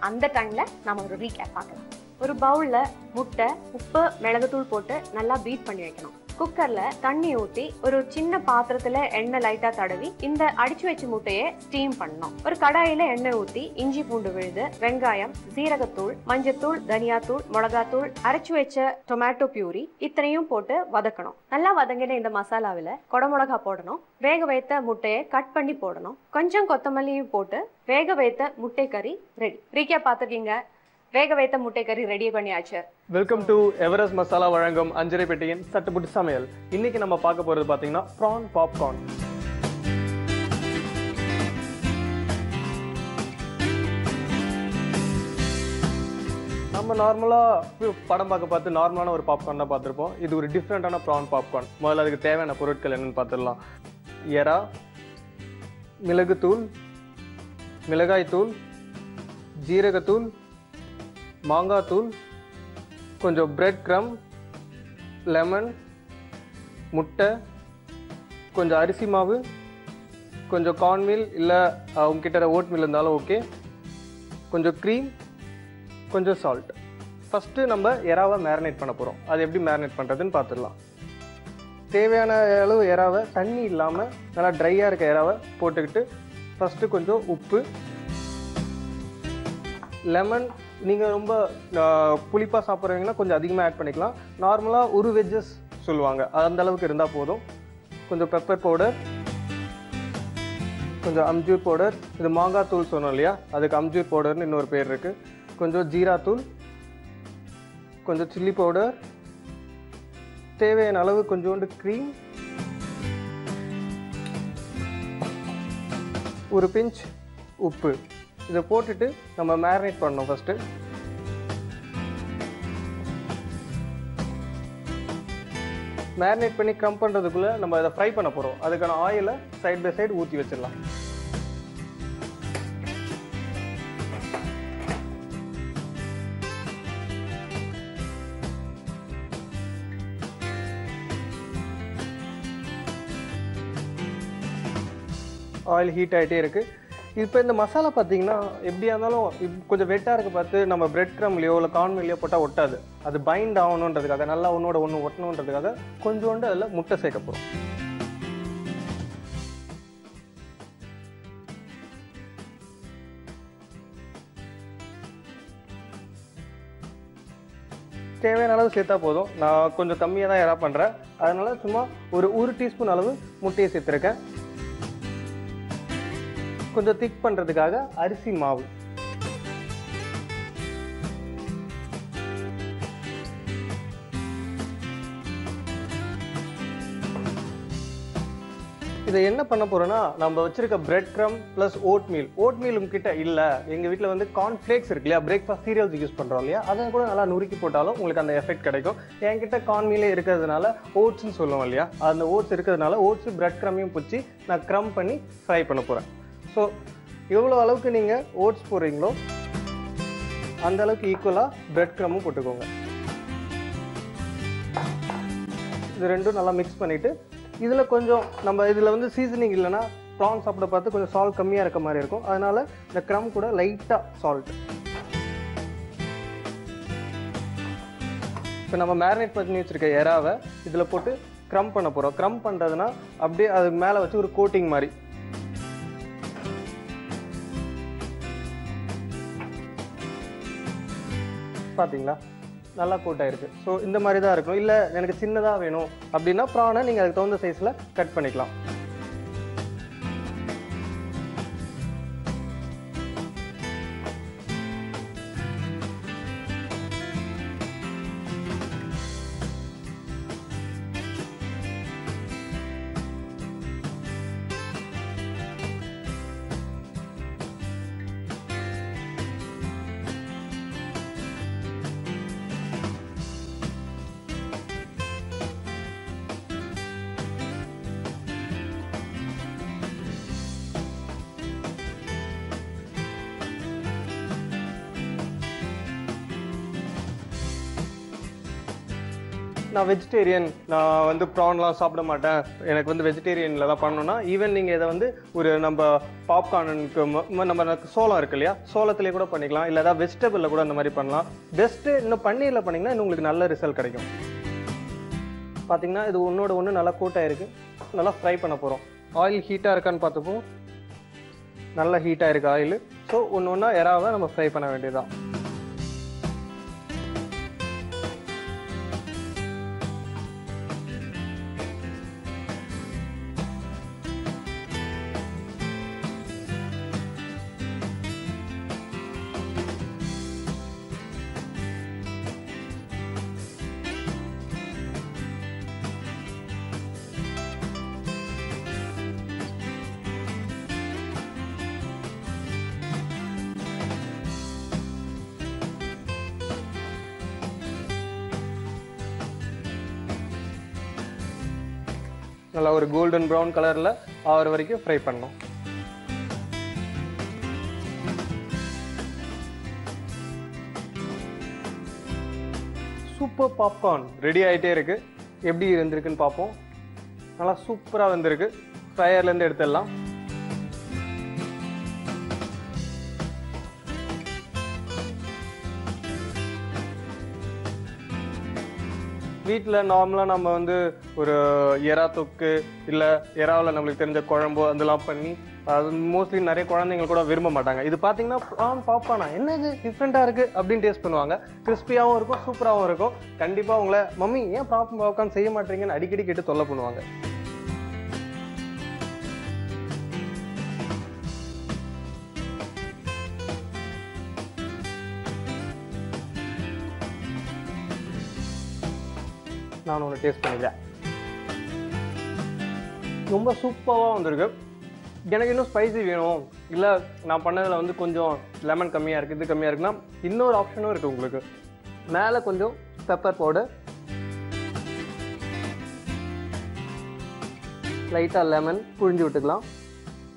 அந்த டைமில் நம்ம ஒரு ரீகேப் பார்க்கலாம். ஒரு பவுலில் முட்டை, உப்பு, மிளகுத்தூள் போட்டு நல்லா பீட் பண்ணி வைக்கணும். குக்கரில் தண்ணி ஊற்றி ஒரு சின்ன பாத்திரத்தில் எண்ணெய் லைட்டாக தடவி இந்த அடிச்சு வச்ச முட்டையை ஸ்டீம் பண்ணணும். ஒரு கடாயில் எண்ணெய் ஊற்றி இஞ்சி பூண்டு விழுது, வெங்காயம், சீரகத்தூள், மஞ்சத்தூள், தனியாத்தூள், மிளகாத்தூள், அரைச்சு வச்ச டொமேட்டோ பியூரி இத்தனையும் போட்டு வதக்கணும். நல்லா வதங்கின இந்த மசாலாவில் குடமிளகா போடணும். வேக வைத்த முட்டையை கட் பண்ணி போடணும். கொஞ்சம் கொத்தமல்லியும் போட்டு வேக வைத்த முட்டை கறி ரெடி. ரீகேப் பார்த்துருக்கீங்க. வேக வைத்த முட்டை கறி ரெடி பண்ணியாச்சு. வெல்கம் டு எவரெஸ்ட் மசாலா வழங்கும் அஞ்சரை பெட்டியின் சட்டுப்புட்டு சமையல். இன்னைக்கு நம்ம பார்க்க போறது பாத்தீங்கன்னா ப்ரான் பாப்கார்ன். நம்ம நார்மலா படம் பார்த்து நார்மலான ஒரு பாப்கார்ன் தான் பார்த்துருப்போம். இது ஒரு டிஃப்ரெண்டான ப்ரான் பாப்கார்ன். முதல்ல அதுக்கு தேவையான பொருட்கள் என்னன்னு பார்த்துடலாம். எறா, மிளகுத்தூள், மிளகாய்த்தூள், ஜீரகத்தூள், மாங்காத்தூள், கொஞ்சம் பிரெட் க்ரம், லெமன், முட்டை, கொஞ்சம் அரிசி மாவு, கொஞ்சம் கார்ன்மீல் இல்லை உங்ககிட்ட ஓட்மீல் இருந்தாலும் ஓகே, கொஞ்சம் க்ரீம், கொஞ்சம் சால்ட். ஃபஸ்ட்டு நம்ம எறாவை மேரினேட் பண்ண போகிறோம். அது எப்படி மேரினேட் பண்ணுறதுன்னு பார்த்துடலாம். தேவையான அளவு எறாவை தண்ணி இல்லாமல் நல்லா ட்ரையாக இருக்க எறாவை போட்டுக்கிட்டு ஃபஸ்ட்டு கொஞ்சம் உப்பு, லெமன். நீங்கள் ரொம்ப புளிப்பாக சாப்பிட்றீங்கன்னா கொஞ்சம் அதிகமாக ஆட் பண்ணிக்கலாம். நார்மலாக ஒரு வெஜ்ஜஸ் சொல்லுவாங்க, அந்த அளவுக்கு இருந்தால் போதும். கொஞ்சம் பெப்பர் பவுடர், கொஞ்சம் அம்ஜூர் பவுடர். இது மாங்காய் தூள் சொன்னோம் இல்லையா, அதுக்கு அம்ஜூர் பவுடர்னு இன்னொரு பேர் இருக்குது. கொஞ்சம் ஜீரா தூள், கொஞ்சம் சில்லி பவுடர், தேவையான அளவு கொஞ்சோண்டு க்ரீம், ஒரு பிஞ்ச் உப்பு. இதை போட்டுட்டு நம்ம மேரினேட் பண்ணணும். ஃபஸ்ட்டு மேரினேட் பண்ணி க்ரம் பண்ணுறதுக்குள்ளே நம்ம இதை ஃப்ரை பண்ண போகிறோம். அதுக்கான ஆயிலை சைட் பை சைடு ஊற்றி வச்சிடலாம். ஆயில் ஹீட் ஆகிட்டே இருக்குது. இப்போ இந்த மசாலா பார்த்தீங்கன்னா எப்படியா இருந்தாலும் கொஞ்சம் வெட்டாக இருக்க பார்த்து நம்ம பிரெட் க்ரம்லையோ இல்லை கார்ன்மீல்லையோ போட்டால் ஒட்டாது. அது பைண்ட் ஆகணுன்றதுக்காக, நல்லா ஒன்றோட ஒன்று ஒட்டணுன்றதுக்காக கொஞ்சோண்டு அதில் முட்டை சேர்க்க போகிறோம். தேவையான அளவு சேர்த்தா போதும். நான் கொஞ்சம் கம்மியாக தான் எறா பண்ணுறேன், அதனால சும்மா ஒரு டீஸ்பூன் அளவு முட்டையை சேர்த்துருக்கேன். கொஞ்சம் திக் பண்ணுறதுக்காக அரிசி மாவு, இதை என்ன பண்ண போறோம்னா நம்ம வச்சிருக்க பிரெட் க்ரம் ப்ளஸ் ஓட்மீல். ஓட்மீல் உங்ககிட்ட இல்லை, எங்கள் வீட்டில் வந்து கார்ன்ஃப்ளேக்ஸ் இருக்கு இல்லையா, பிரேக்ஃபாஸ்ட் சீரியல்ஸ் யூஸ் பண்ணுறோம் இல்லையா, அதை கூட நல்லா நுறுக்கி போட்டாலும் உங்களுக்கு அந்த எஃபெக்ட் கிடைக்கும். என்கிட்ட கார்ன்மீலே இருக்கிறதுனால ஓட்ஸ்ன்னு சொல்லுவோம் இல்லையா, அந்த ஓட்ஸ் இருக்கிறதுனால ஓட்ஸ் பிரெட் க்ரமையும் பிடிச்சி நான் க்ரம் பண்ணி ஃப்ரை பண்ண போகிறேன். ஸோ எவ்வளோ அளவுக்கு நீங்கள் ஓட்ஸ் போடுறீங்களோ அந்த அளவுக்கு ஈக்குவலாக பிரெட் க்ரமும் போட்டுக்கோங்க. இது ரெண்டும் நல்லா மிக்ஸ் பண்ணிவிட்டு இதில் கொஞ்சம் நம்ம இதில் வந்து சீசனிங் இல்லைன்னா ப்ரான் சாப்பிட பார்த்து கொஞ்சம் சால்ட் கம்மியாக இருக்க மாதிரி இருக்கும். அதனால் இந்த க்ரம் கூட லைட்டாக சால்ட். இப்போ நம்ம மேரினேட் பண்ணி வச்சுருக்க எறாவை இதில் போட்டு க்ரம் பண்ண போகிறோம். க்ரம் பண்ணுறதுனா அப்படியே அது மேலே வச்சு ஒரு கோட்டிங் மாதிரி. பார்த்தீங்களா, நல்லா கோட் ஆயிருக்கு. ஸோ இந்த மாதிரி தான் இருக்கணும். இல்லை எனக்கு சின்னதாக வேணும் அப்படின்னா ப்ரானை நீங்கள் அதுக்கு தகுந்த சைஸில் கட் பண்ணிக்கலாம். நான் வெஜிடேரியன், நான் வந்து ப்ரான்லாம் சாப்பிட மாட்டேன், எனக்கு வந்து வெஜிடேரியனில் தான் பண்ணணும்னா ஈவன் நீங்கள் இதை வந்து ஒரு நம்ம பாப்கார்னுக்கு நம்ம சோளம் இருக்கு இல்லையா, சோளத்துலேயே கூட பண்ணிக்கலாம். இல்லை ஏதாவது வெஜிடபிளில் கூட அந்த மாதிரி பண்ணலாம். பெஸ்ட்டு இன்னும் பன்னீரில் பண்ணிங்கன்னா இன்னும் உங்களுக்கு நல்ல ரிசல்ட் கிடைக்கும். பார்த்தீங்கன்னா இது ஒன்றோட ஒன்று நல்லா கூட்டாயிருக்கு. நல்லா ஃப்ரை பண்ண போகிறோம். ஆயில் ஹீட்டாக இருக்கான்னு பார்த்துப்போம். நல்லா ஹீட்டாக இருக்குது ஆயில். ஸோ ஒன்று ஒன்றா எறாவை நம்ம ஃப்ரை பண்ண வேண்டியதுதான். நல்லா ஒரு கோல்டன் ப்ரௌன் கலரில் ஆகிற வரைக்கும் ஃப்ரை பண்ணணும். சூப்பர் பாப்கார்ன் ரெடி ஆகிட்டே இருக்கு. எப்படி இருந்திருக்குன்னு பார்ப்போம். நல்லா சூப்பராக வந்திருக்கு. ஃப்ரையர்லேருந்து எடுத்துடலாம். வீட்டில் நார்மலாக நம்ம வந்து ஒரு எறா தொக்கு இல்லை எறாவில் நம்மளுக்கு தெரிஞ்ச குழம்பு அதெல்லாம் பண்ணி அது மோஸ்ட்லி நிறைய குழந்தைங்க கூட விரும்ப மாட்டாங்க. இது பார்த்தீங்கன்னா ப்ரான் பாப்கார்னா என்ன இது டிஃப்ரெண்ட்டாக இருக்குது அப்படின்னு டேஸ்ட் பண்ணுவாங்க. கிறிஸ்பியாகவும் இருக்கும், சூப்பராகவும் இருக்கும். கண்டிப்பாக உங்களை மம்மி ஏன் ப்ரான் பாப்கார்ன் செய்ய மாட்டீங்கன்னு அடிக்கடி கேட்டு தொல்லை பண்ணுவாங்க. நான் ஒன்று டேஸ்ட் பண்ணிக்கிறேன். ரொம்ப சூப்பராக வந்திருக்கு. எனக்கு இன்னும் ஸ்பைசி வேணும், இல்லை நான் பண்ணதில் வந்து கொஞ்சம் லெமன் கம்மியாக இருக்குது, இது கம்மியாக இருக்குன்னா இன்னொரு ஆப்ஷனும் இருக்குது உங்களுக்கு. மேலே கொஞ்சம் பெப்பர் பவுடர், லைட்டாக லெமன் புழிஞ்சு விட்டுக்கலாம்.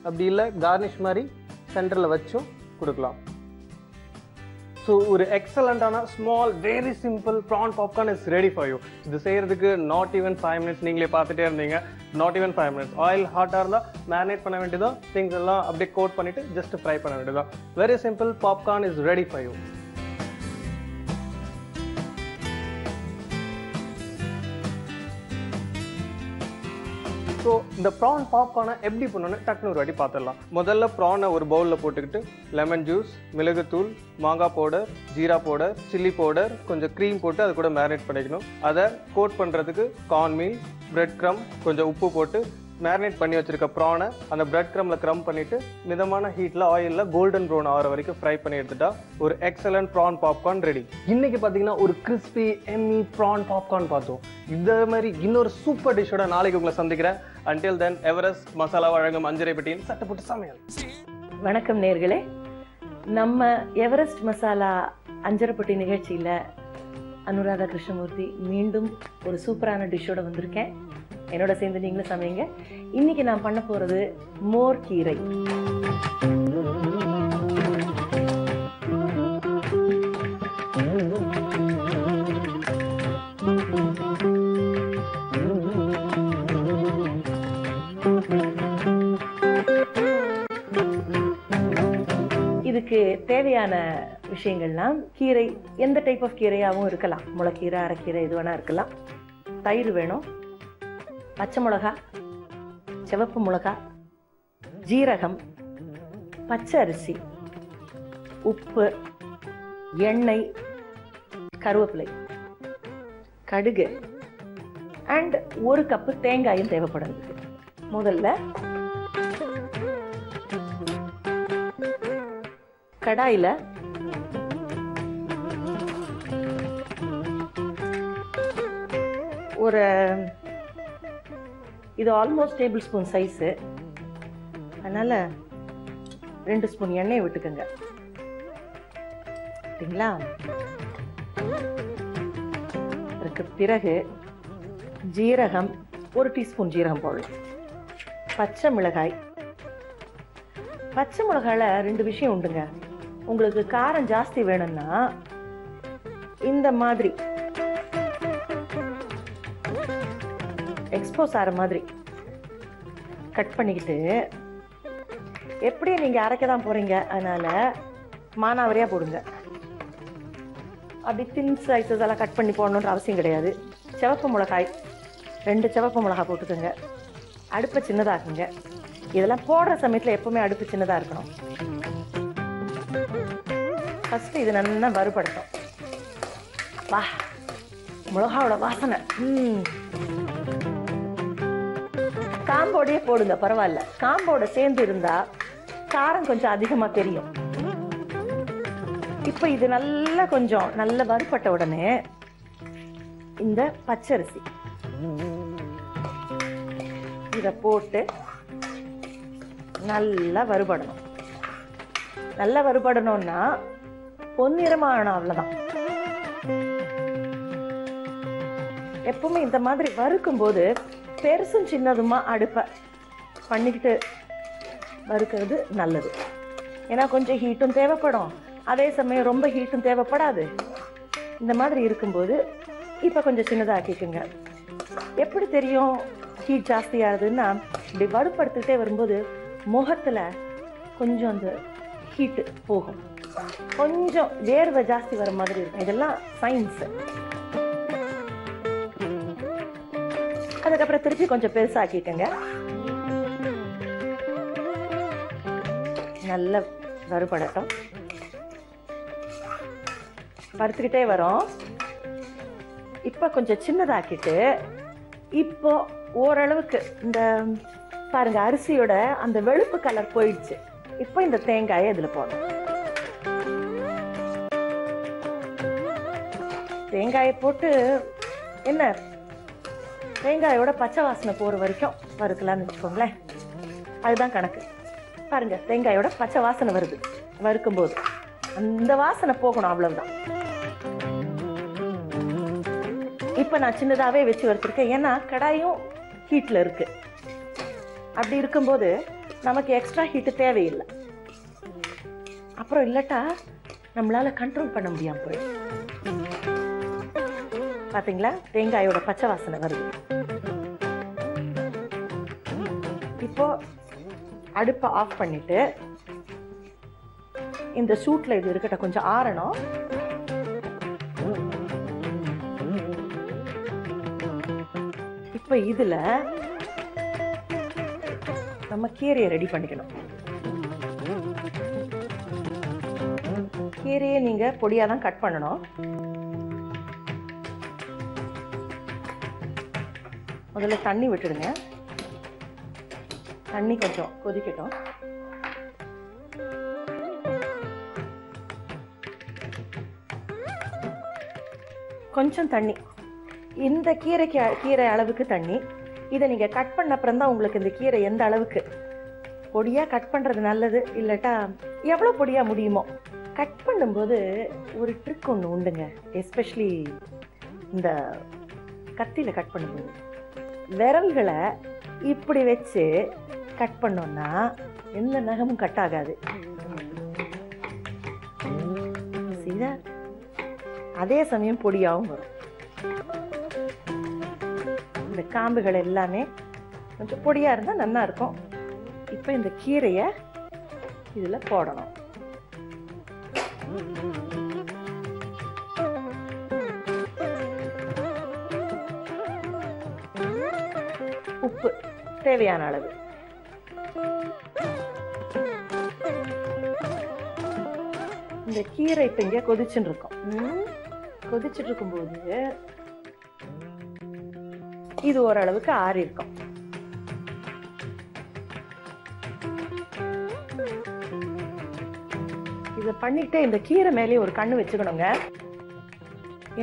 அப்படி இல்லை கார்னிஷ் மாதிரி சென்டரில் வச்சும் கொடுக்கலாம். ஸோ ஒரு எக்ஸலண்ட்டான small very simple prawn popcorn is ready for you. இது செய்கிறதுக்கு நாட் ஈவன் 5 minutes. நீங்களே பார்த்துட்டே இருந்தீங்க. Not even 5 minutes. ஆயில் ஹாட்டாக இருந்தால் மேரினேட் பண்ண வேண்டியதான், திங்ஸ் எல்லாம் அப்படியே கோட் பண்ணிவிட்டு ஜஸ்ட் ஃப்ரை பண்ண வேண்டியதான். Very simple popcorn is ready for you. So இந்த ப்ரான் பாப்கார்னை எப்படி பண்ணணும்னு டக்குனு ஒரு வாட்டி பார்த்துடலாம். முதல்ல ப்ரானை ஒரு பவுலில் போட்டுக்கிட்டு லெமன் ஜூஸ், மிளகுத்தூள், மாங்காய் powder, jeera powder, chilli powder, கொஞ்சம் க்ரீம் போட்டு அது கூட மேரினேட் பண்ணிக்கணும். அதை கோட் பண்ணுறதுக்கு கார்ன் மீல், பிரெட் க்ரம், கொஞ்சம் உப்பு போட்டு மேரினேட் பண்ணி வச்சிருக்க ப்ரானை அந்த பிரெட் க்ரம்ல க்ரம் பண்ணிட்டு மிதமான ஹீட்ல ஆயில்ல கோல்டன் ப்ரௌன் ஆகிற வரைக்கும் ஃப்ரை பண்ணி எடுத்துட்டா ஒரு எக்ஸலன்ட் ப்ரான் பாப்கார்ன் ரெடி. இன்னைக்கு பார்த்தீங்கன்னா ஒரு கிறிஸ்பி எம்மி ப்ரான் பாப்கார்ன் பார்த்தோம். இதே மாதிரி இன்னொரு சூப்பர் டிஷ்ஷோட நாளைக்கு உங்களை சந்திக்கிறேன். அன்டில் தென் எவரெஸ்ட் மசாலா வழங்கும் அஞ்சரைப்பட்டியின் சட்டப்பட்டு சமையல். வணக்கம் நேர்களே. நம்ம எவரெஸ்ட் மசாலா அஞ்சரைப்பட்டி நிகழ்ச்சியில் அனுராதா கிருஷ்ணமூர்த்தி மீண்டும் ஒரு சூப்பரான டிஷ்ஷோட வந்திருக்கேன். என்னோட சேர்ந்து நீங்களும் சமைங்க. இன்னைக்கு நான் பண்ண போகிறது மோர் கீரை. இதுக்கு தேவையான விஷயங்கள்லாம் கீரை எந்த டைப் ஆஃப் கீரையாகவும் இருக்கலாம். முளைக்கீரை, அரைக்கீரை எது வேணா இருக்கலாம். தயிர் வேணும், பச்சை மிளகா, சிவப்பு மிளகா, ஜீரகம், பச்சை அரிசி, உப்பு, எண்ணெய், கருவேப்பிலை, கடுகு அண்ட் 1 கப்பு தேங்காயும் தேவைப்படுது. முதல்ல கடாயில் ஒரு இது ஆல்மோஸ்ட் டேபிள் ஸ்பூன் சைஸு, அதனால் 2 ஸ்பூன் எண்ணெய் விட்டுக்கோங்க. சரிங்களா? அதுக்கு பிறகு ஜீரகம் 1 டீஸ்பூன் ஜீரகம் போடலாம். பச்சை மிளகாய். பச்சை மிளகாயில் 2 விஷயம் உண்டுங்க. உங்களுக்கு காரம் ஜாஸ்தி வேணும்னா இந்த மாதிரி எக்ஸ்போஸ் ஆகிற மாதிரி கட் பண்ணிக்கிட்டு, எப்படியும் நீங்கள் அரைக்க தான் போகிறீங்க, அதனால் மானாவரியாக போடுங்க. அப்படி தின் சைஸஸ் எல்லாம் கட் பண்ணி போடணுன்ற அவசியம் கிடையாது. சிவப்பு மிளகாய் 2 சிவப்பு மிளகாய் போட்டுக்கோங்க. அடுப்பை சின்னதாக்குங்க. இதெல்லாம் போடுற சமயத்தில் எப்போவுமே அடுப்பு சின்னதாக இருக்கணும். ஃபஸ்ட்டு இது நல்லா வறுபடட்டும். வா, மிளகாவோட வாசனை. காம்போடையே போடுங்க, பரவாயில்ல. காம்போட சேர்ந்து இருந்தால் காரம் கொஞ்சம் அதிகமாக தெரியும். இப்போ இது நல்லா கொஞ்சம் நல்ல வறுபட்ட உடனே இந்த பச்சரிசி இதை போட்டு நல்லா வறுபடணும். நல்லா வறுபடணும்னா பொன்னிறமான அவ்வளோதான். எப்பவுமே இந்த மாதிரி வறுக்கும் போது பெருசும் சின்னதுமா அடுப்பை பண்ணிக்கிட்டு வறுக்கிறது நல்லது. ஏன்னா கொஞ்சம் ஹீட்டும் தேவைப்படும், அதே சமயம் ரொம்ப ஹீட்டும் தேவைப்படாது. இந்த மாதிரி இருக்கும்போது இப்போ கொஞ்சம் சின்னதாக்கிக்குங்க. எப்படி தெரியும் ஹீட் ஜாஸ்தியாகுதுன்னா, இப்படி வறுப்படுத்திக்கிட்டே வரும்போது முகத்தில் கொஞ்சம் அந்த ஹீட்டு போகும், கொஞ்சம் வேர்வை ஜாஸ்தி வர மாதிரி இருக்கும். இதெல்லாம் சயின்ஸு. அதுக்கப்புறம் திருப்பி கொஞ்சம் பெருசாக்கிக்கங்க. நல்ல வறுபடட்டும். வறுத்துக்கிட்டே வரோம். இப்போ கொஞ்சம் சின்னதாக்கிட்டு, இப்போ ஓரளவுக்கு இந்த பாருங்க அரிசியோட அந்த வெளுப்பு கலர் போயிடுச்சு. இப்போ இந்த தேங்காயை இதில் போடணும். தேங்காயை போட்டு என்ன தேங்காயோட பச்சை வாசனை போகிற வரைக்கும் வறுக்கலான்னு வச்சுக்கோங்களேன். அதுதான் கணக்கு. பாருங்க தேங்காயோட பச்சை வாசனை வருது வறுக்கும்போது. அந்த வாசனை போகணும், அவ்வளவுதான். இப்போ நான் சின்னதாகவே வச்சு வறுத்துருக்கேன். ஏன்னா கடாயும் ஹீட்டில் இருக்கு. அப்படி இருக்கும்போது நமக்கு எக்ஸ்ட்ரா ஹீட்டு தேவையில்லை. அப்புறம் இல்லாட்டா நம்மளால கண்ட்ரோல் பண்ண முடியாம போயிடும். பாத்தீங்களா, தேங்காயோட பச்சை வாசனை வருது. இப்போ அடுப்பை ஆஃப் பண்ணிட்டு இந்த சூட்ல இது இருக்கட்டும், கொஞ்சம் ஆறணும். இப்போ இதுல நம்ம கீரையை ரெடி பண்ணிக்கணும். கீரையை நீங்க பொடியா தான் கட் பண்ணணும். முதல்ல தண்ணி விட்டுடுங்க. தண்ணி கொஞ்சம் கொதிக்கட்டும். கொஞ்சம் தண்ணி, இந்த கீரை அளவுக்கு தண்ணி. இதை நீங்கள் கட் பண்ண அப்புறம் தான் உங்களுக்கு இந்த கீரை எந்த அளவுக்கு பொடியாக கட் பண்ணுறது நல்லது, இல்லாட்டா எவ்வளோ பொடியாக முடியுமோ. கட் பண்ணும்போது ஒரு ட்ரிக் ஒன்று உண்டுங்க, எஸ்பெஷலி இந்த கத்தியில் கட் பண்ணும்போது. விரல்களை இப்படி வச்சு கட் பண்ணோன்னா எந்த நகமும் கட் ஆகாது. சீதா, அதே சமயம் பொடியாகவும் வரும். இந்த காம்புகள் எல்லாமே கொஞ்சம் பொடியாக இருந்தால் நல்லா இருக்கும். இப்போ இந்த கீரையை இதில் போடணும். உப்பு தேவையான அளவு. இந்த கீரை இப்போ இங்கே கொதிச்சுட்டு இருக்கோம். கொதிச்சுட்டு இருக்கும்போது இது ஓரளவுக்கு ஆறி இருக்கும். இதை பண்ணிட்டு இந்த கீரை மேலே ஒரு கண்ணு வச்சுக்கணுங்க.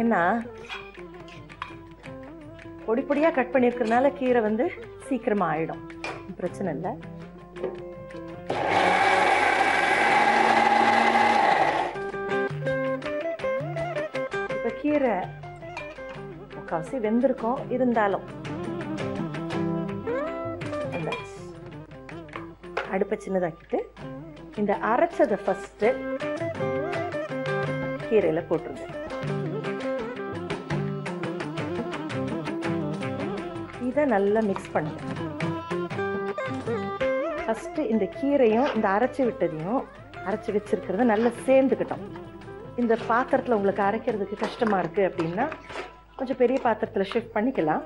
ஏன்னா பொடி பொடியா கட் பண்ணிருக்கிறதுனால கீரை வந்து சீக்கிரமா ஆயிடும், பிரச்சனை இல்லை. இப்ப கீரை முக்கால்வாசி வெந்திருக்கும், இருந்தாலும் அடுப்பை சின்னதாக்கிட்டு இந்த அரைச்சதை ஃபர்ஸ்ட் கீரையில போட்டுருங்க. இதை நல்லா மிக்ஸ் பண்ணுங்க. ஃபஸ்ட்டு இந்த கீரையும் இந்த அரைச்சி விட்டதையும் அரைச்சி வச்சிருக்கிறத நல்லா சேர்ந்துக்கிட்டோம். இந்த பாத்திரத்தில் உங்களுக்கு அரைக்கிறதுக்கு கஷ்டமாக இருக்குது அப்படின்னா கொஞ்சம் பெரிய பாத்திரத்தில் ஷிஃப்ட் பண்ணிக்கலாம்.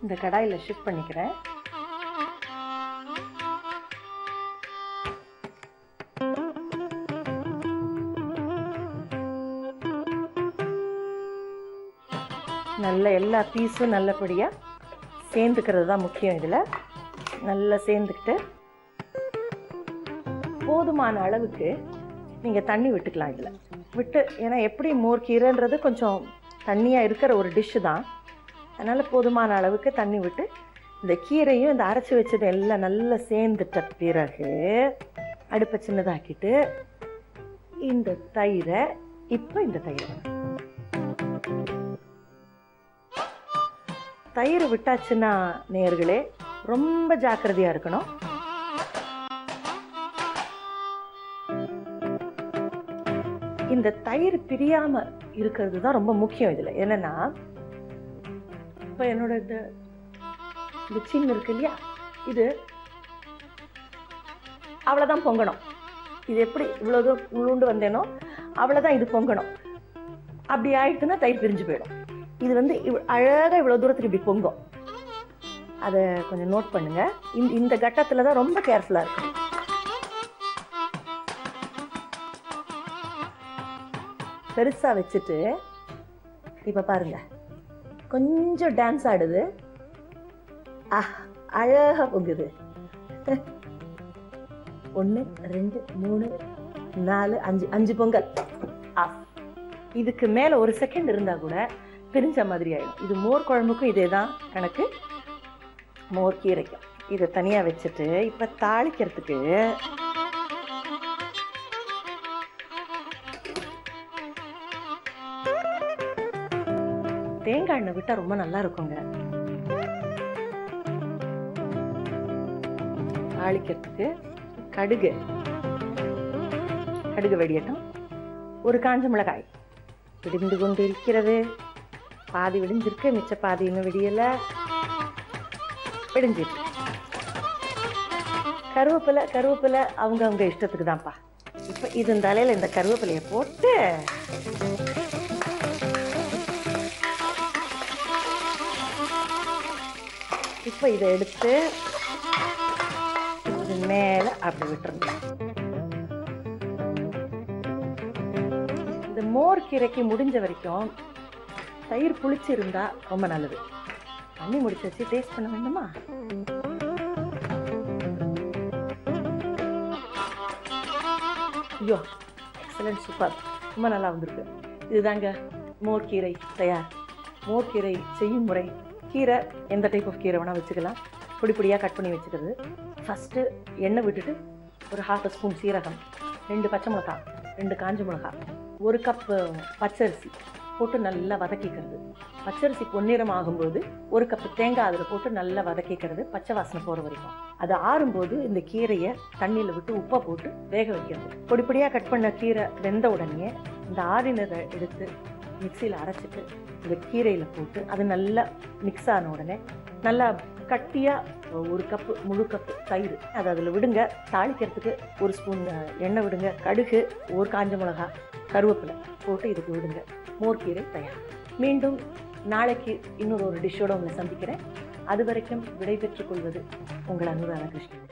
இந்த கடாயில் ஷிஃப்ட் பண்ணிக்கிறேன். நல்ல எல்லா பீஸும் நல்லபடியாக சேர்ந்துக்கிறது தான் முக்கியம். இதில் நல்லா சேர்ந்துக்கிட்டு போதுமான அளவுக்கு நீங்கள் தண்ணி விட்டுக்கலாம். இதில் விட்டு, ஏன்னா எப்படி மோர்க்கீரைன்றது கொஞ்சம் தண்ணியாக இருக்கிற ஒரு டிஷ்ஷு தான், அதனால் போதுமான அளவுக்கு தண்ணி விட்டு இந்த கீரையும் இந்த அரைச்சி வச்சது எல்லாம் நல்லா சேர்ந்துட்ட பிறகு அடுப்பை சின்னதாக்கிட்டு இந்த தயிரை இந்த தயிர் விட்டாச்சுன்னா நேயர்களே ரொம்ப ஜாக்கிரதையாக இருக்கணும். இந்த தயிர் பிரியாமல் இருக்கிறது தான் ரொம்ப முக்கியம் இதில். என்னென்னா இப்போ என்னோட இந்த சின்ன இருக்கு இல்லையா, இது அவ்வளோதான் பொங்கணும். இது எப்படி இவ்வளோ உளுண்டு வந்தேனோ அவ்வளோதான் இது பொங்கணும். அப்படி ஆயிடுச்சுன்னா தயிர் பிரிஞ்சு போயிடும். இது வந்து அழகாக இவ்வளோ தூரத்துக்கு இப்படி பொங்கும். அதை கொஞ்சம் நோட் பண்ணுங்க. இந்த கட்டத்தில் தான் ரொம்ப கேர்ஃபுல்லாக இருக்கும். பெருசாக வச்சுட்டு இப்போ பாருங்க, கொஞ்சம் டான்ஸ் ஆடுது. அழகாக பொங்குது. 1 2 3 4 5 பொங்கல். இதுக்கு மேலே ஒரு செகண்ட் இருந்தால் கூட பிரிஞ்ச மாதிரி ஆகிடும். இது மோர் குழம்புக்கும் இதே தான் கணக்கு, மோர் கீரைக்கும். இதை தனியாக வச்சுட்டு இப்போ தாளிக்கிறதுக்கு தேங்காய் எண்ணெய் விட்டால் ரொம்ப நல்லா இருக்குங்க. தாளிக்கிறதுக்கு கடுகு வெடியட்டும். ஒரு காஞ்ச மிளகாய் விடிந்து கொண்டு இருக்கிறது. பாதி விடிஞ்சிருக்கு, மிச்ச பாதி இன்னும் விடியலை, விடிஞ்சிருக்கு. கருவேப்பிலை அவங்க இஷ்டத்துக்கு தான்ப்பா. இப்போ இது தலையில் இந்த கருவேப்பிலையை போட்டு இப்போ இதை எடுத்து இது மேலே அப்படி விட்டுருந்தோம். இந்த மோர் கீரைக்கு முடிஞ்ச வரைக்கும் தயிர் புளிச்சிருந்தா ரொம்ப நல்லது. தண்ணி முடிச்சு வச்சு டேஸ்ட் பண்ண வேண்டுமா? ஐயோ, எக்ஸலன்ட், சூப்பர், ரொம்ப நல்லா வந்திருக்கு. இதுதாங்க மோர் கீரை தயார். மோர் கீரை செய்யும் முறை: கீரை எந்த டைப் ஆஃப் கீரை வேணால் வச்சுக்கலாம். பொடியாக கட் பண்ணி வச்சுக்கிறது. ஃபஸ்ட்டு எண்ணெய் விட்டுட்டு ஒரு 1/2 ஸ்பூன் சீரகம், 2 பச்சை மிளகாய், 2 காஞ்ச மிளகாய், 1 கப் பச்சரிசி போட்டு நல்லா வதக்கிக்கிறது. பச்சரிசி பொன்னிறம் ஆகும்போது 1 கப் தேங்காய் அதில் போட்டு நல்லா வதக்கிக்கிறது, பச்சை வாசனை போகிற வரைக்கும். அது ஆறும்போது இந்த கீரையை தண்ணியில் விட்டு உப்பை போட்டு வேக வைக்கிறது. பொடியாக கட் பண்ண கீரை வெந்த உடனே இந்த ஆறினரை எடுத்து மிக்சியில் அரைச்சிட்டு இந்த கீரையில் போட்டு அது நல்லா மிக்ஸ் ஆன உடனே நல்லா கட்டியாக 1 கப்பு முழு கப்பு தயிர் அது அதில் விடுங்க. தாளிக்கிறதுக்கு 1 ஸ்பூன் எண்ணெய் விடுங்க. கடுகு, 1 காஞ்ச மிளகா, கருவேப்பிலை போட்டு இதுக்கு விடுங்க. மோர்க்கீரை தயார். மீண்டும் நாளைக்கு இன்னொரு டிஷ்ஷோடு உங்களை சந்திக்கிறேன். அது வரைக்கும் விடைபெற்றுக் கொள்வது உங்கள் அனுராதா கிருஷ்ணன்.